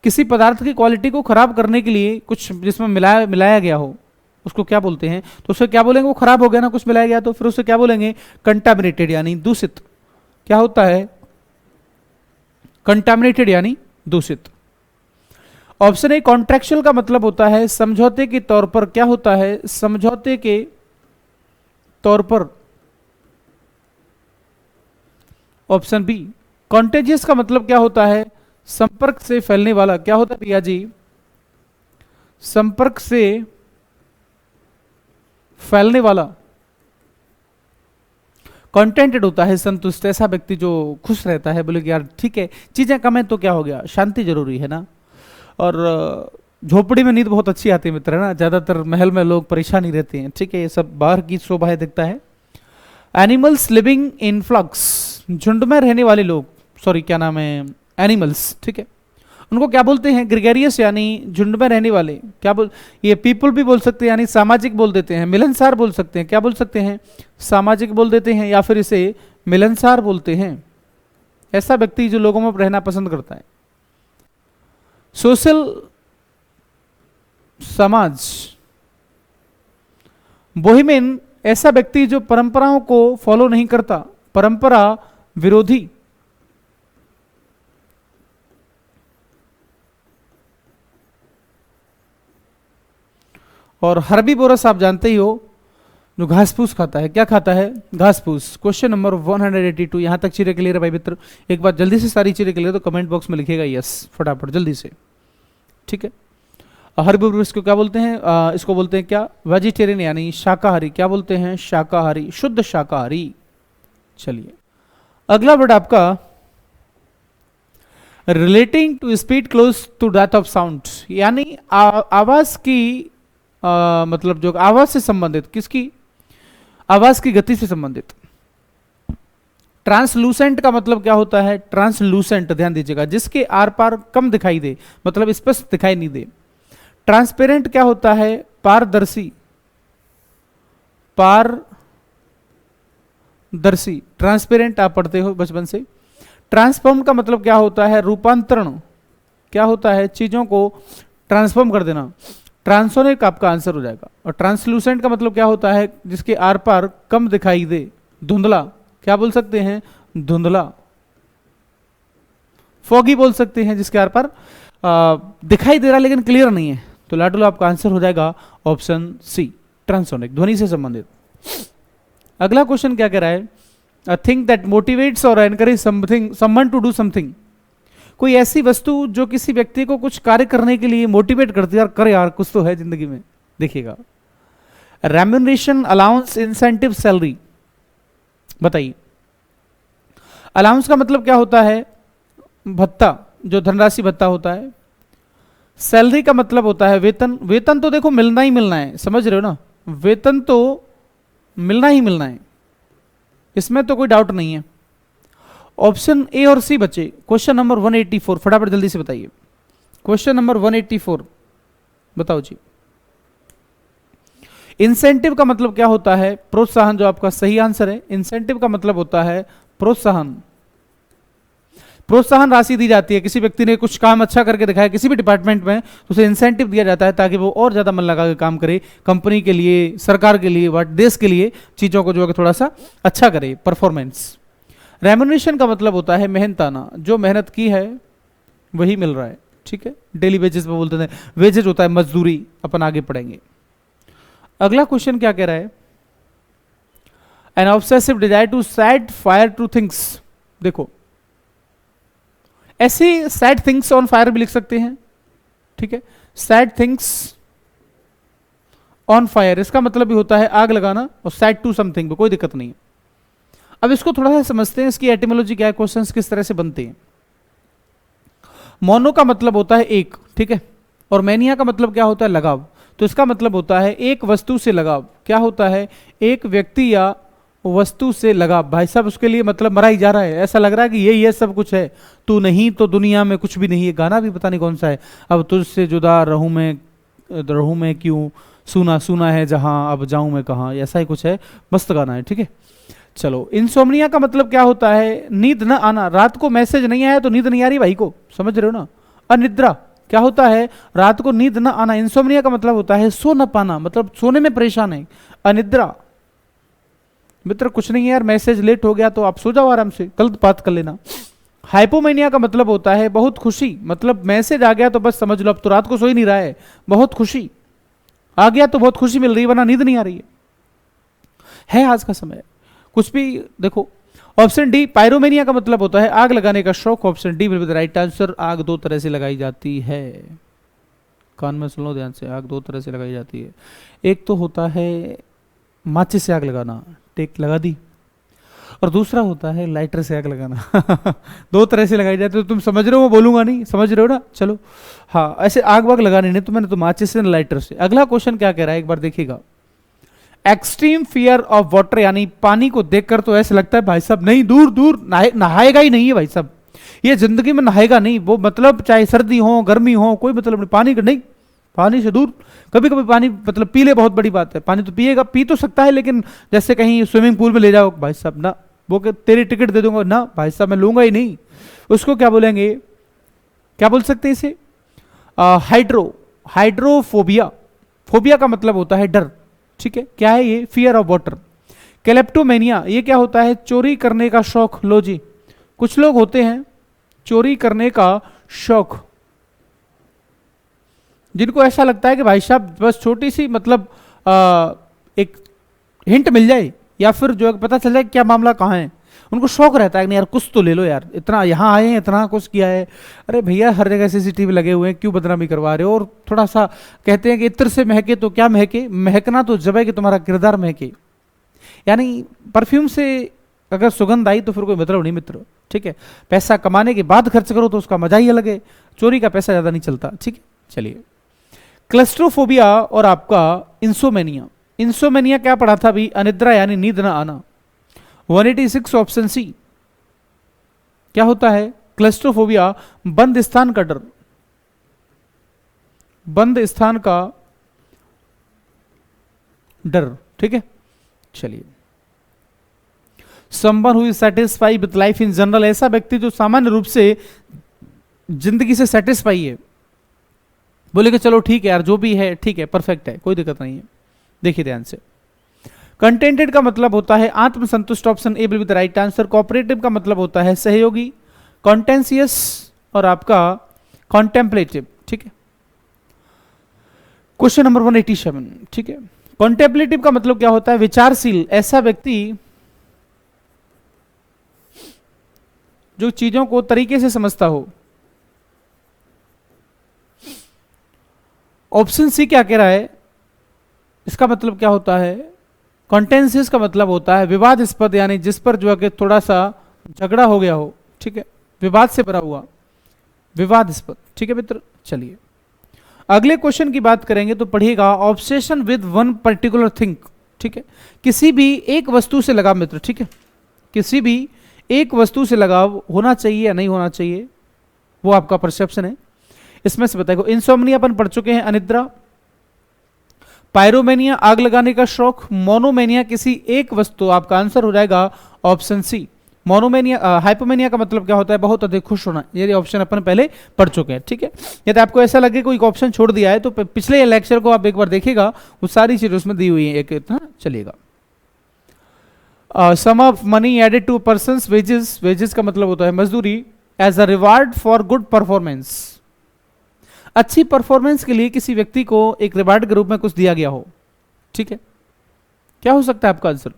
किसी पदार्थ की क्वालिटी को खराब करने के लिए कुछ जिसमें मिलाया गया हो, उसको क्या बोलते हैं? तो उसे क्या बोलेंगे? वो खराब हो गया ना, कुछ मिलाया गया, तो फिर उसे क्या बोलेंगे? कंटामिनेटेड यानी दूषित। क्या होता है? कंटामिनेटेड यानी दूषित। ऑप्शन ए कॉन्ट्रैक्चुअल का मतलब होता है समझौते के तौर पर। क्या होता है? समझौते के तौर पर। ऑप्शन बी कॉन्टेजियस का मतलब क्या होता है? संपर्क से फैलने वाला। क्या होता है भैया जी? संपर्क से फैलने वाला। कॉन्टेंटेड होता है संतुष्ट, ऐसा व्यक्ति जो खुश रहता है, बोले कि यार ठीक है चीजें कम है तो क्या हो गया, शांति जरूरी है ना। और झोपड़ी में नींद बहुत अच्छी आती है मित्र, है ना। ज़्यादातर महल में लोग परेशान ही रहते हैं, ठीक है, ये सब बाहर की शोभा है, दिखता है। एनिमल्स लिविंग इन फ्लक्स, झुंड में रहने वाले लोग, सॉरी क्या नाम है, एनिमल्स, ठीक है, उनको क्या बोलते हैं, ग्रेगेरियस यानी झुंड में रहने वाले, क्या बोल, ये पीपल भी बोल सकते हैं यानी सामाजिक बोल देते हैं, मिलनसार बोल सकते हैं, क्या बोल सकते हैं, सामाजिक बोल देते हैं, या फिर इसे मिलनसार बोलते हैं। ऐसा व्यक्ति जो लोगों में रहना पसंद करता है। सोशल, समाज। बोहेमियन, ऐसा व्यक्ति जो परंपराओं को फॉलो नहीं करता, परंपरा विरोधी। और हर्बीवोरस आप जानते ही हो, जो घास फूस खाता है, क्या खाता है, घास फूस। क्वेश्चन नंबर 182, यहां तक चीजें क्लियर है भाई मित्र। एक बार जल्दी से सारी चीजें क्लियर तो कमेंट बॉक्स में लिखेगा यस फटाफट जल्दी से, ठीक है। हर्बीवोरस को क्या बोलते हैं, इसको बोलते हैं क्या, वेजिटेरियन यानी शाकाहारी, क्या बोलते हैं, शाकाहारी, शुद्ध शाकाहारी। चलिए अगला वर्ड आपका relating to speed close to that of sound, यानी आवाज की मतलब जो आवाज से संबंधित, किसकी, आवाज की गति से संबंधित। ट्रांसलूसेंट का मतलब क्या होता है, ट्रांसलूसेंट ध्यान दीजिएगा, जिसके आर पार कम दिखाई दे, मतलब स्पष्ट दिखाई नहीं दे। ट्रांसपेरेंट क्या होता है, पारदर्शी, पारदर्शी, ट्रांसपेरेंट आप पढ़ते हो बचपन से। ट्रांसफॉर्म का मतलब क्या होता है, रूपांतरण, क्या होता है, चीजों को ट्रांसफॉर्म कर देना। ट्रांसोनिक आपका आंसर हो जाएगा। और ट्रांसलूसेंट का मतलब क्या होता है, जिसके आर पार कम दिखाई दे, धुंधला, क्या बोल सकते हैं, धुंधला। फॉगी बोल सकते हैं, जिसके आर पार दिखाई दे रहा लेकिन क्लियर नहीं है। तो लाडूला आपका आंसर हो जाएगा ऑप्शन सी, ट्रांसोनिक, ध्वनि से संबंधित। अगला क्वेश्चन क्या कह रहा है, a thing that motivates or encourage something, someone to do something, कोई ऐसी वस्तु जो किसी व्यक्ति को कुछ कार्य करने के लिए मोटिवेट करती है, यार कर यार कुछ तो है जिंदगी में। देखिएगा, रेम्यूनरेशन, अलाउंस, इंसेंटिव, सैलरी, बताइए। अलाउंस का मतलब क्या होता है, भत्ता, जो धनराशि भत्ता होता है। सैलरी का मतलब होता है वेतन, वेतन तो देखो मिलना ही मिलना है, समझ रहे हो ना, वेतन तो मिलना ही मिलना है, इसमें तो कोई डाउट नहीं है। ऑप्शन ए और सी बचे। क्वेश्चन नंबर 184 फटाफट जल्दी से बताइए। क्वेश्चन नंबर 184 बताओ जी। इंसेंटिव का मतलब क्या होता है, प्रोत्साहन, जो आपका सही आंसर है। इंसेंटिव का मतलब होता है प्रोत्साहन, प्रोत्साहन राशि दी जाती है। किसी व्यक्ति ने कुछ काम अच्छा करके दिखाया किसी भी डिपार्टमेंट में, तो उसे इंसेंटिव दिया जाता है ताकि वो और ज्यादा मन लगा के काम करे, कंपनी के लिए, सरकार के लिए, देश के लिए, चीजों को जो है थोड़ा सा अच्छा करे, परफॉर्मेंस। रेम्यूनरेशन का मतलब होता है मेहनताना, जो मेहनत की है वही मिल रहा है, ठीक है, डेली वेजेस पे बोलते हैं, वेजेस होता है मजदूरी, अपन आगे पढ़ेंगे। अगला क्वेश्चन क्या कह रहा है, an obsessive desire to set fire to things. देखो ऐसे सेट थिंग्स ऑन फायर भी लिख सकते हैं, ठीक है, सेट थिंग्स ऑन फायर, इसका मतलब भी होता है आग लगाना, और सेट टू समथिंग, कोई दिक्कत नहीं है। अब इसको थोड़ा सा समझते हैं, इसकी एटिमोलॉजी क्या है, क्वेश्चंस किस तरह से बनते हैं। मोनो का मतलब होता है एक, ठीक है, और मैनिया का मतलब क्या होता है, लगाव। तो इसका मतलब होता है एक वस्तु से लगाव, क्या होता है, एक व्यक्ति या वस्तु से लगाव। भाई साहब उसके लिए मतलब मरा ही जा रहा है, ऐसा लग रहा है कि ये सब कुछ है, तू नहीं तो दुनिया में कुछ भी नहीं है। गाना भी पता नहीं कौन सा है, अब तुझसे जुदा रहूं मैं क्यों, सुना सुना है जहां, अब जाऊं मैं कहां, ऐसा ही कुछ है, मस्त गाना है, ठीक है। चलो, इंसोम्निया का मतलब क्या होता है, नींद न आना, रात को मैसेज नहीं आया तो नींद नहीं आ रही भाई को, समझ रहे हो ना। अनिद्रा क्या होता है, रात को नींद न आना। इंसोम्निया का मतलब होता है सो न पाना, मतलब सोने में परेशान है, अनिद्रा। मित्र कुछ नहीं है यार, मैसेज लेट हो गया तो आप सो जाओ आराम से, कल बात कर लेना। हाइपोमेनिया का मतलब होता है बहुत खुशी, मतलब मैसेज आ गया तो बस समझ लो अब तो रात को सो ही नहीं रहा है, बहुत खुशी आ गया तो बहुत खुशी मिल रही है, वरना नींद नहीं आ रही है आज का समय कुछ भी। देखो ऑप्शन डी, पायरोमेनिया का मतलब होता है आग लगाने का शौक। Option D will be the right answer. आग दो तरह से लगाई जाती है, कान में सुन लो ध्यान से, आग दो तरह से लगाई जाती है। एक तो होता है माचिस से आग लगाना, टेक लगा दी, और दूसरा होता है लाइटर से आग लगाना। दो तरह से लगाई जाती है, तो तुम समझ रहे हो, मैं बोलूंगा नहीं, समझ रहे हो ना? चलो हाँ, ऐसे आग वाग लगानी नहीं तो मैंने तो माचिस से लाइटर से। अगला क्वेश्चन क्या कह रहा है एक बार देखिएगा। एक्सट्रीम फियर ऑफ वाटर, यानी पानी को देखकर तो ऐसा लगता है भाई साहब नहीं, दूर दूर नहाएगा ही नहीं है भाई साहब, ये जिंदगी में नहाएगा नहीं, वो मतलब चाहे सर्दी हो गर्मी हो कोई मतलब नहीं, पानी का नहीं, पानी से दूर। कभी कभी पानी मतलब पी ले, बहुत बड़ी बात है, पानी तो पिएगा, पी तो सकता है, लेकिन जैसे कहीं स्विमिंग पूल में ले जाओ भाई साहब ना, वो तेरी टिकट दे दूंगा ना भाई साहब, मैं लूंगा ही नहीं। उसको क्या बोलेंगे, क्या बोल सकते हैं इसे? हाइड्रोफोबिया। फोबिया का मतलब होता है डर, ठीक है। क्या है ये? Fear of water. क्लेप्टोमेनिया, ये क्या होता है? चोरी करने का शौक। लो जी, कुछ लोग होते हैं चोरी करने का शौक, जिनको ऐसा लगता है कि भाई साहब बस छोटी सी मतलब एक हिंट मिल जाए या फिर जो है पता चल जाए क्या मामला कहाँ है, उनको शौक रहता है कि नहीं यार कुछ तो ले लो यार, इतना यहाँ आए हैं, इतना कुछ किया है, अरे भैया हर जगह सीसीटीवी लगे हुए हैं, क्यों बदनामी करवा रहे हो? और थोड़ा सा कहते हैं कि इत्र से महके तो क्या महके, महकना तो जब है कि तुम्हारा किरदार महके, यानी परफ्यूम से अगर सुगंध आई तो फिर कोई मतलब नहीं मित्र, ठीक है। पैसा कमाने के बाद खर्च करो तो उसका मजा ही अलग है, चोरी का पैसा ज्यादा नहीं चलता, ठीक है। चलिए, क्लस्ट्रोफोबिया और आपका इंसोमेनिया। इंसोमेनिया क्या पढ़ा था अभी? अनिद्रा यानी नींद ना आना। 186 ऑप्शन सी। क्या होता है? क्लस्ट्रोफोबिया बंद स्थान का डर, बंद स्थान का डर, ठीक है। चलिए, someone who is satisfied with life in general, ऐसा व्यक्ति जो सामान्य रूप से जिंदगी से सेटिस्फाई है, बोलेगा चलो ठीक है यार जो भी है ठीक है, परफेक्ट है, कोई दिक्कत नहीं है। देखिए ध्यान से, कंटेंटेड का मतलब होता है आत्मसंतुष्ट, option A will be the right answer. Cooperative का मतलब होता है सहयोगी, कॉन्टेंसियस और आपका कॉन्टेम्पलेटिव, ठीक है। क्वेश्चन नंबर 187, ठीक है। कॉन्टेम्पलेटिव का मतलब क्या होता है? विचारशील, ऐसा व्यक्ति जो चीजों को तरीके से समझता हो। ऑप्शन सी क्या कह रहा है? इसका मतलब क्या होता है? कॉन्टेंसियस का मतलब होता है विवादास्पद, यानी जिस पर जो है कि थोड़ा सा झगड़ा हो गया हो, ठीक है, विवाद से भरा हुआ, विवादास्पद, ठीक है मित्र। चलिए, अगले क्वेश्चन की बात करेंगे तो पढ़िएगा, obsession with one particular thing, ठीक है। किसी भी एक वस्तु से लगाव मित्र, ठीक है, किसी भी एक वस्तु से लगाव होना चाहिए या नहीं होना चाहिए, वो आपका परसेप्शन है। इसमें से बताइए, इंसोम्निया अपन पढ़ चुके हैं, अनिद्रा। पायरोमेनिया आग लगाने का शौक। मोनोमेनिया किसी एक वस्तु, आपका आंसर हो जाएगा ऑप्शन सी मोनोमेनिया। हाइपोमेनिया का मतलब क्या होता है? बहुत अधिक खुश होना। ये ऑप्शन अपन पहले पढ़ चुके हैं, ठीक है। यदि आपको ऐसा लगे कोई ऑप्शन छोड़ दिया है तो पिछले लेक्चर को आप एक बार देखिएगा, वो सारी चीजें उसमें दी हुई है एक इतना। चलिएगा, sum of money added to persons wages, wages का मतलब होता है मजदूरी, as a reward for good performance, अच्छी परफॉर्मेंस के लिए किसी व्यक्ति को एक रिवार्ड के रूप में कुछ दिया गया हो, ठीक है। क्या हो सकता है आपका आंसर?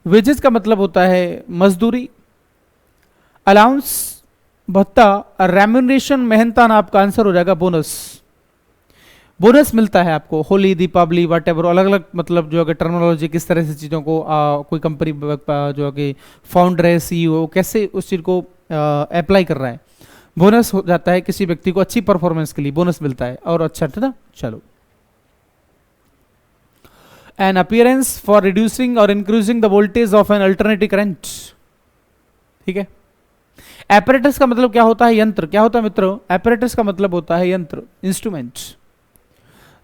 वेजेस का मतलब होता है मजदूरी, अलाउंस भत्ता, रेम्यूनरेशन मेहनताना, आपका आंसर हो जाएगा बोनस। बोनस मिलता है आपको होली, दीपावली, वट एवर, अलग अलग मतलब जो है टर्मिनोलॉजी, किस तरह से चीज़ों को कोई कंपनी जो है कि फाउंडर है, सीईओ, कैसे उस चीज़ को अप्लाई कर रहा है। बोनस हो जाता है किसी व्यक्ति को अच्छी परफॉर्मेंस के लिए बोनस मिलता है, और अच्छा है ना। चलो, एन अपीयरेंस फॉर रिड्यूसिंग और increasing the voltage of an alternative current, ठीक है। एपरेटस का मतलब क्या होता है? यंत्र। क्या होता है मित्रों? एपरेटस का मतलब होता है यंत्र, इंस्ट्रूमेंट,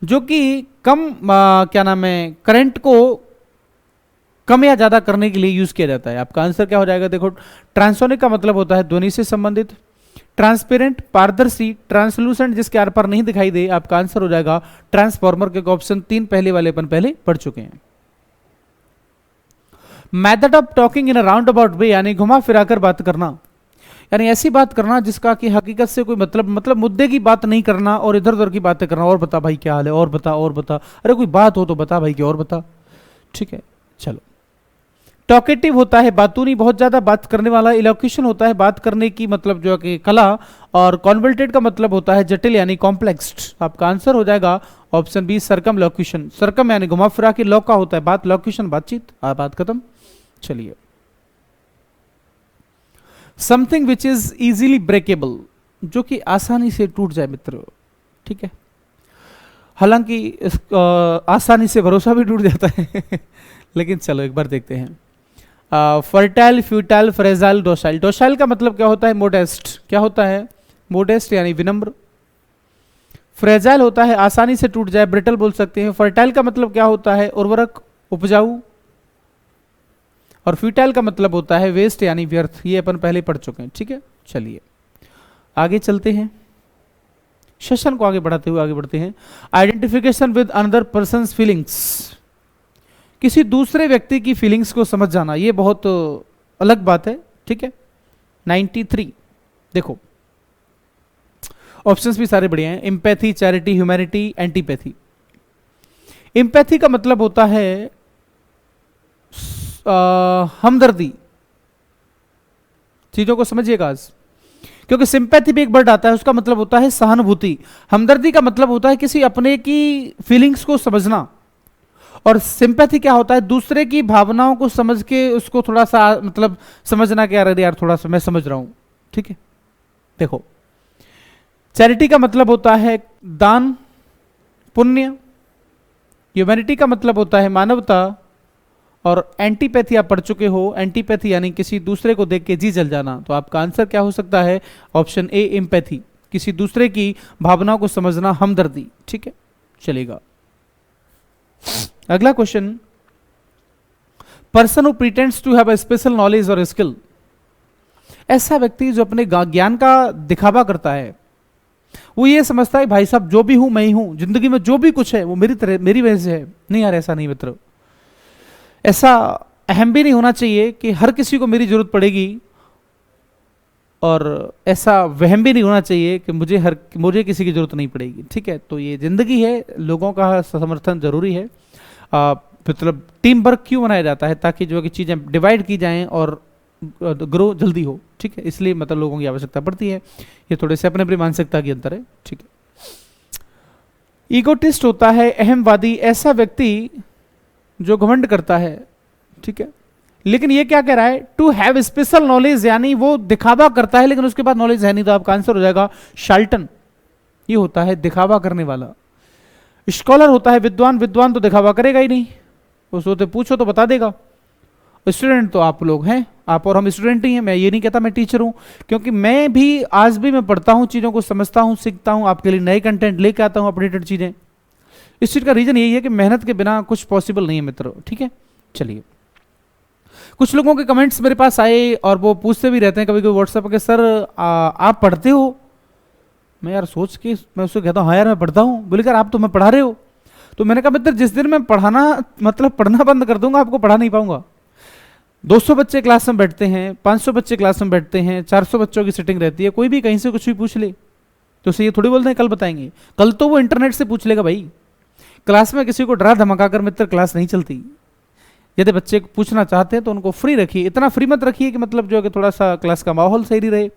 जो कि कम क्या नाम है, करंट को कम या ज्यादा करने के लिए यूज किया जाता है। आपका आंसर क्या हो जाएगा? देखो, ट्रांसोनिक का मतलब होता है ध्वनि से संबंधित, ट्रांसपेरेंट पारदर्शी, ट्रांसलूसेंट जिसके आर पर नहीं दिखाई दे, आपका आंसर हो जाएगा ट्रांसफॉर्मर, के ऑप्शन 3 पहले वाले अपन पहले पढ़ चुके हैं। Method of talking in a roundabout way, यानी घुमा फिराकर बात करना, यानी ऐसी बात करना जिसका कि हकीकत से कोई मतलब मुद्दे की बात नहीं करना और इधर उधर की बातें करना, और बता भाई क्या हाल है, और बता, अरे कोई बात हो तो बता भाई, क्या और बता, ठीक है। चलो, टॉकेटिव होता है बातूनी, बहुत ज्यादा बात करने वाला। इलोक्यूशन होता है बात करने की मतलब जो है कि कला, और कॉन्वल्टेड का मतलब होता है जटिल यानी कॉम्प्लेक्स। आपका आंसर हो जाएगा ऑप्शन बी सर्कम लॉक्यूशन। सर्कम यानी घुमा फिरा के, लॉ का होता है बात, लॉक्यूशन बातचीत, बात खत्म, चलिए, something which is easily breakable, जो कि आसानी से टूट जाए मित्र, ठीक है। हालांकि आसानी से भरोसा भी टूट जाता है लेकिन चलो एक बार देखते हैं। Fertile, futile, fragile, docile. Docile का मतलब क्या होता है? मोडेस्ट। क्या होता है? मोडेस्ट यानी विनम्र। फ्रेजाइल होता है आसानी से टूट जाए, ब्रिटल बोल सकते हैं। फर्टाइल का मतलब क्या होता है? उर्वरक, उपजाऊ। और फ्यूटाइल का मतलब होता है वेस्ट यानी व्यर्थ। ये अपन पहले पढ़ चुके हैं, ठीक है। चलिए आगे चलते हैं, सेशन को आगे बढ़ाते हुए आगे बढ़ते हैं। Identification with another persons feelings, किसी दूसरे व्यक्ति की फीलिंग्स को समझ जाना, ये बहुत अलग बात है, ठीक है। 93 देखो, ऑप्शंस भी सारे बढ़िया हैं। Empathy, charity, humanity, antipathy. Empathy का मतलब होता है हमदर्दी। चीजों को समझिएगा आज, क्योंकि सिंपैथी भी एक वर्ड आता है, उसका मतलब होता है सहानुभूति। हमदर्दी का मतलब होता है किसी अपने की फीलिंग्स को समझना। और सिंपैथी क्या होता है? दूसरे की भावनाओं को समझ के उसको थोड़ा सा मतलब समझना, क्या यार थोड़ा सा मैं समझ रहा हूं, ठीक है। देखो, चैरिटी का मतलब होता है दान, पुण्य। ह्यूमैनिटी का मतलब होता है मानवता। और एंटीपैथी आप पढ़ चुके हो, एंटीपैथी यानी किसी दूसरे को देख के जी जल जाना। तो आपका आंसर क्या हो सकता है? ऑप्शन ए, एम्पैथी, किसी दूसरे की भावनाओं को समझना, हमदर्दी, ठीक है। चलेगा अगला question. Person who pretends to have a special knowledge or skill, ऐसा व्यक्ति जो अपने ज्ञान का दिखावा करता है, वो ये समझता है भाई साहब जो भी हूं मैं ही हूं, जिंदगी में जो भी कुछ है वो मेरी वजह से है। नहीं यार, ऐसा नहीं मित्र, ऐसा अहम भी नहीं होना चाहिए कि हर किसी को मेरी जरूरत पड़ेगी, और ऐसा वहम भी नहीं होना चाहिए कि मुझे किसी की जरूरत नहीं पड़ेगी, ठीक है। तो ये जिंदगी है, लोगों का समर्थन जरूरी है। मतलब टीम वर्क क्यों बनाया जाता है? ताकि जो कि चीजें डिवाइड की जाएं और ग्रो जल्दी हो, ठीक है। इसलिए मतलब लोगों की आवश्यकता पड़ती है। ये थोड़े से अपने अपनी मानसिकता के अंतर है, ठीक है। ईगोटिस्ट होता है अहमवादी, ऐसा व्यक्ति जो घमंड करता है, ठीक है। लेकिन ये क्या कह रहा है? टू हैव स्पेशल नॉलेज, यानी वो दिखावा करता है लेकिन उसके पास नॉलेज है नहीं। तो आपका आंसर हो जाएगा शार्लटन, ये होता है दिखावा करने वाला। स्कॉलर होता है विद्वान, विद्वान तो दिखावा करेगा ही नहीं, उसको तो पूछो तो बता देगा। स्टूडेंट तो आप लोग हैं, आप और हम स्टूडेंट ही हैं। मैं ये नहीं कहता मैं टीचर हूं, क्योंकि मैं भी आज भी मैं पढ़ता हूं, चीजों को समझता हूं, सीखता हूं, आपके लिए नए कंटेंट लेके आता हूं, अपडेटेड चीजें। इस चीज का रीजन यही है कि मेहनत के बिना कुछ पॉसिबल नहीं है मित्रों, ठीक है। चलिए, कुछ लोगों के कमेंट्स मेरे पास आए और वो पूछते भी रहते हैं कभी कभी व्हाट्सएप पे, सर आप पढ़ते हो? मैं यार सोच के मैं उसको कहता हूँ हाँ यार मैं पढ़ता हूँ। बोले यार आप तो मैं पढ़ा रहे हो। तो मैंने कहा मित्र, जिस दिन मैं पढ़ना बंद कर दूंगा आपको पढ़ा नहीं पाऊंगा। 200 बच्चे क्लास में बैठते हैं, 500 बच्चे क्लास में बैठते हैं, 400 बच्चों की सिटिंग रहती है, कोई भी कहीं से कुछ भी पूछ ले तो उसे ये थोड़ी बोलते हैं कल बताएंगे। कल तो वो इंटरनेट से पूछ लेगा भाई। क्लास में किसी को डरा धमका कर मित्र क्लास नहीं चलती। यदि बच्चे को पूछना चाहते हैं तो उनको फ्री रखिए, इतना फ्री मत रखिए कि मतलब जो है कि थोड़ा सा क्लास का माहौल सही रहे,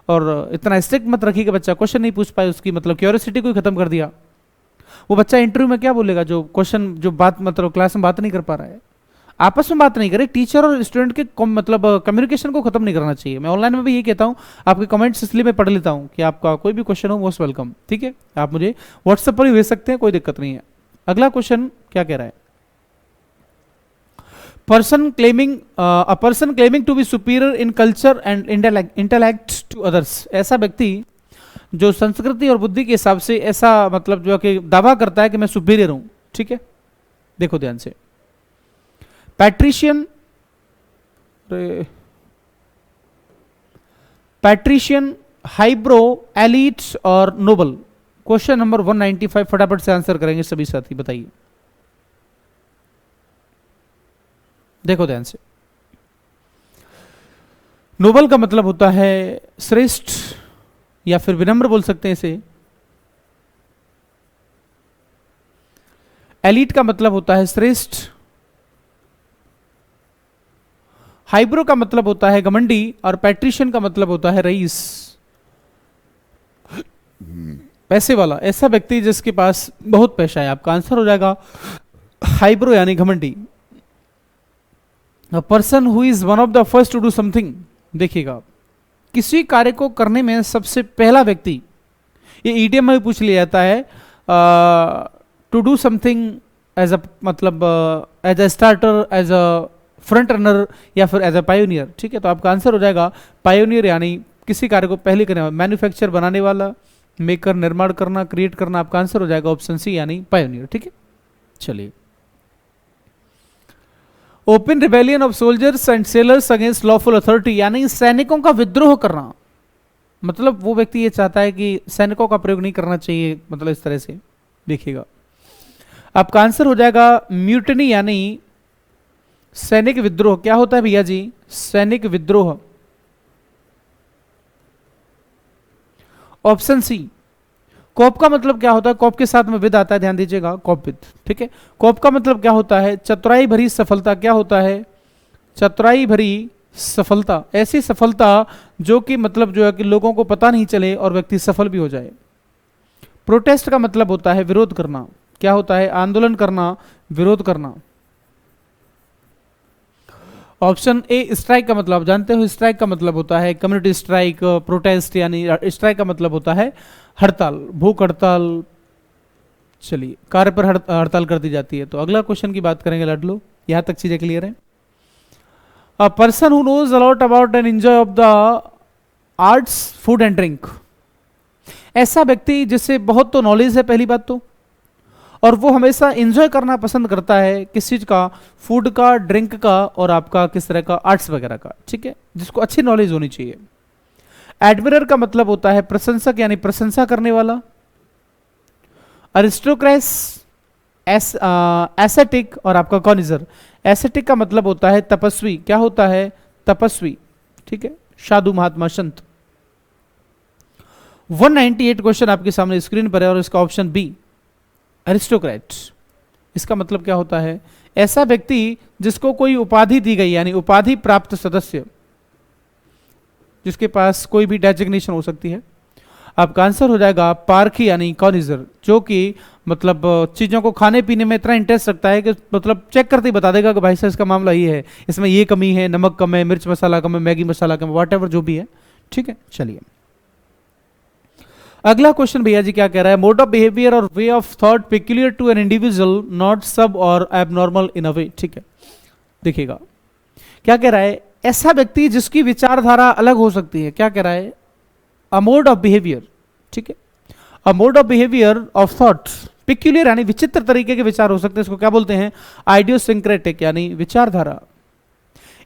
और इतना स्ट्रिक्ट मत रखिए कि बच्चा क्वेश्चन नहीं पूछ पाए, उसकी मतलब क्यूरियोसिटी को ही खत्म कर दिया। वो बच्चा इंटरव्यू में क्या बोलेगा जो क्वेश्चन जो बात मतलब क्लास में बात नहीं कर पा रहा है। आपस में बात नहीं करे, टीचर और स्टूडेंट के मतलब कम्युनिकेशन को खत्म नहीं करना चाहिए। मैं ऑनलाइन में भी ये कहता हूँ, आपके कमेंट्स इसलिए मैं पढ़ लेता हूँ कि आपका कोई भी क्वेश्चन हो मोस्ट वेलकम, ठीक है। आप मुझे व्हाट्सएप पर भी भेज सकते हैं, कोई दिक्कत नहीं है। अगला क्वेश्चन क्या कह रहा है? a person claiming to be superior in culture and intellect to others, ऐसा व्यक्ति जो संस्कृति और बुद्धि के हिसाब से ऐसा मतलब जो कि दावा करता है कि मैं सुपीरियर हूं, ठीक है। देखो ध्यान से, पैट्रिशियन, हाइब्रो, एलीट और नोबल। क्वेश्चन नंबर 195 फटाफट से आंसर करेंगे सभी साथी, बताइए। देखो ध्यान से, नोबल का मतलब होता है श्रेष्ठ या फिर विनम्र बोल सकते हैं इसे। एलीट का मतलब होता है श्रेष्ठ। हाइब्रो का मतलब होता है घमंडी, और पैट्रिशियन का मतलब होता है रईस, पैसे वाला, ऐसा व्यक्ति जिसके पास बहुत पैसा है। आपका आंसर हो जाएगा हाइब्रो यानी घमंडी। A person who is one of the first to do something, देखिएगा किसी कार्य को करने में सबसे पहला व्यक्ति, ये ईडियम में भी पूछ लिया जाता है, to do something as a मतलब as a starter, as a front runner, या फिर एज अ पायोनियर। ठीक है, तो आपका आंसर हो जाएगा पायोनियर, यानी किसी कार्य को पहले करने वाला, मैन्युफैक्चर बनाने वाला, मेकर निर्माण करना, क्रिएट करना, आपका आंसर हो जाएगा ऑप्शन सी यानी पायोनियर। ठीक है, चलिए। Open rebellion of soldiers and sellers against lawful authority, यानी सैनिकों का विद्रोह करना, मतलब वो व्यक्ति ये चाहता है कि सैनिकों का प्रयोग नहीं करना चाहिए, मतलब इस तरह से। देखिएगा आपका आंसर हो जाएगा म्यूटनी, यानी सैनिक विद्रोह। क्या होता है भैया जी? सैनिक विद्रोह, ऑप्शन सी। कॉप का मतलब क्या होता है? कॉप के साथ में विद आता है, ध्यान दीजिएगा, कॉप विद। ठीक है, कॉप का मतलब क्या होता है? चतुराई भरी सफलता। क्या होता है? चतुराई भरी सफलता, ऐसी सफलता जो कि मतलब जो है कि लोगों को पता नहीं चले और व्यक्ति सफल भी हो जाए। प्रोटेस्ट का मतलब होता है विरोध करना। क्या होता है? आंदोलन करना, विरोध करना। ऑप्शन ए स्ट्राइक का मतलब आप जानते हो, स्ट्राइक का मतलब होता है कम्युनिटी स्ट्राइक, प्रोटेस्ट, यानी स्ट्राइक का मतलब होता है हड़ताल, भूख हड़ताल। चलिए, कार्य पर हड़ताल कर दी जाती है। तो अगला क्वेश्चन की बात करेंगे लाडलो, यहां तक चीजें क्लियर है। A person who knows a lot about and enjoy of the arts, food and drink, ऐसा व्यक्ति जिससे बहुत तो नॉलेज है पहली बात तो, और वो हमेशा एंजॉय करना पसंद करता है किस चीज का? फूड का, ड्रिंक का, और आपका किस तरह का? आर्ट्स वगैरह का। ठीक है, जिसको अच्छी नॉलेज होनी चाहिए। एडमिरर का मतलब होता है प्रशंसक, यानी प्रशंसा करने वाला। अरिस्टोक्रेस, एसेटिक, और आपका कॉनिजर। एसेटिक का मतलब होता है तपस्वी। क्या होता है? तपस्वी। ठीक है, साधु, महात्मा, संत। 198 क्वेश्चन आपके सामने स्क्रीन पर है, और इसका ऑप्शन बी अरिस्टोक्रेट। इसका मतलब क्या होता है? ऐसा व्यक्ति जिसको कोई उपाधि दी गई, यानी उपाधि प्राप्त सदस्य, जिसके पास कोई भी डेजिग्नेशन हो सकती है। आपका आंसर हो जाएगा पारखी, यानी कॉनिजर, जो कि मतलब चीजों को खाने पीने में इतना इंटरेस्ट रखता है कि मतलब चेक करते ही बता देगा कि भाई साहब इसका मामला ये है, इसमें ये कमी है, नमक कम है, मिर्च मसाला कम है, मैगी मसाला कम है, वॉट एवर जो भी है। ठीक है, चलिए अगला क्वेश्चन भैया जी क्या कह रहा है? Mode of behaviour or way of thought peculiar to an individual, not sub or abnormal इन अ वे। ठीक है, देखिएगा क्या कह रहा है? ऐसा व्यक्ति जिसकी विचारधारा अलग हो सकती है। क्या कह रहा है? A mode of behaviour. ठीक है, a mode of behaviour of thoughts peculiar, यानी विचित्र तरीके के विचार हो सकते हैं, इसको क्या बोलते हैं? आइडियोसिंक्रेटिक, यानी विचारधारा।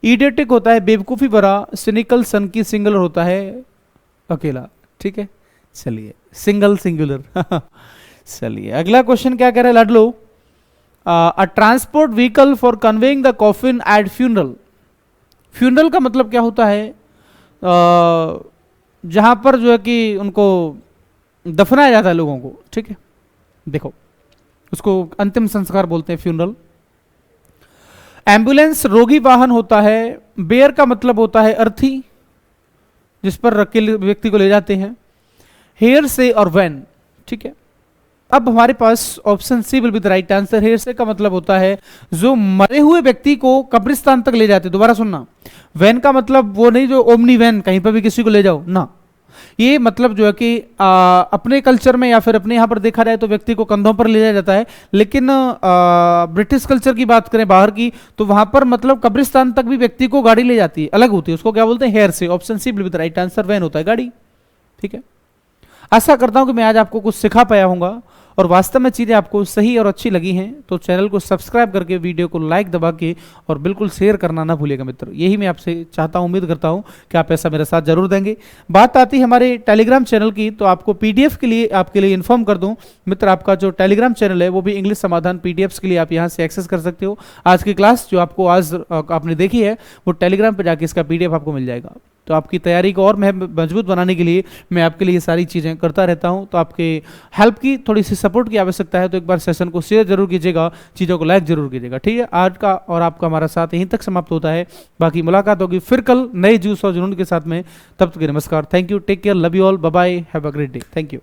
इडियोटिक होता है बेवकूफी भरा, सिनिकल, सन की सिंगुलर होता है अकेला। ठीक है, चलिए सिंगल, सिंगुलर। चलिए अगला क्वेश्चन क्या कह रहा है लाडलो? A transport vehicle for conveying the coffin at funeral. Funeral का मतलब क्या होता है? जहां पर जो है कि उनको दफनाया जाता है लोगों को। ठीक है, देखो उसको अंतिम संस्कार बोलते हैं फ्यूनरल। एम्बुलेंस रोगी वाहन होता है। बेयर का मतलब होता है अर्थी, जिस पर रख के व्यक्ति को ले जाते हैं। हेयर से और वैन। ठीक है, अब हमारे पास option C will be the right answer. Hearse का मतलब होता है जो मरे हुए व्यक्ति को कब्रिस्तान तक ले जाते। दोबारा सुनना, वैन का मतलब वो नहीं जो ओमनी वैन, कहीं पर भी किसी को ले जाओ ना। ये मतलब जो है कि अपने कल्चर में या फिर अपने यहां पर देखा जाए तो व्यक्ति को कंधों पर ले जाया जाता है, लेकिन ब्रिटिश कल्चर की बात करें बाहर की, तो वहां पर मतलब कब्रिस्तान तक भी व्यक्ति को गाड़ी ले जाती है, अलग होती है। उसको क्या बोलते हैं? हेयर से। Option C will be the right answer. Van होता है गाड़ी। ठीक है, आशा करता हूं कि मैं आज आपको कुछ सिखा पाया हूंगा और वास्तव में चीज़ें आपको सही और अच्छी लगी हैं। तो चैनल को सब्सक्राइब करके, वीडियो को लाइक दबा के और बिल्कुल शेयर करना ना भूलिएगा मित्र। यही मैं आपसे चाहता हूं, उम्मीद करता हूं कि आप ऐसा मेरे साथ जरूर देंगे। बात आती है हमारे टेलीग्राम चैनल की, तो आपको पीडीएफ के लिए आपके लिए इन्फॉर्म कर दूं मित्र, आपका जो टेलीग्राम चैनल है वो भी इंग्लिश समाधान पीडीएफ्स के लिए आप यहां से एक्सेस कर सकते हो। आज की क्लास जो आपको आज आपने देखी है वो टेलीग्राम पर जाके इसका पीडीएफ आपको मिल जाएगा। तो आपकी तैयारी को और मजबूत बनाने के लिए मैं आपके लिए सारी चीज़ें करता रहता हूं। तो आपके हेल्प की, थोड़ी सी सपोर्ट की आवश्यकता है, तो एक बार सेशन को शेयर जरूर कीजिएगा, चीज़ों को लाइक जरूर कीजिएगा। ठीक है, आज का और आपका हमारा साथ यहीं तक समाप्त होता है। बाकी मुलाकात होगी फिर कल नए जूस और जुनून के साथ में। तब तक नमस्कार, thank you, take care, love you all, bye bye, have a great day, thank you.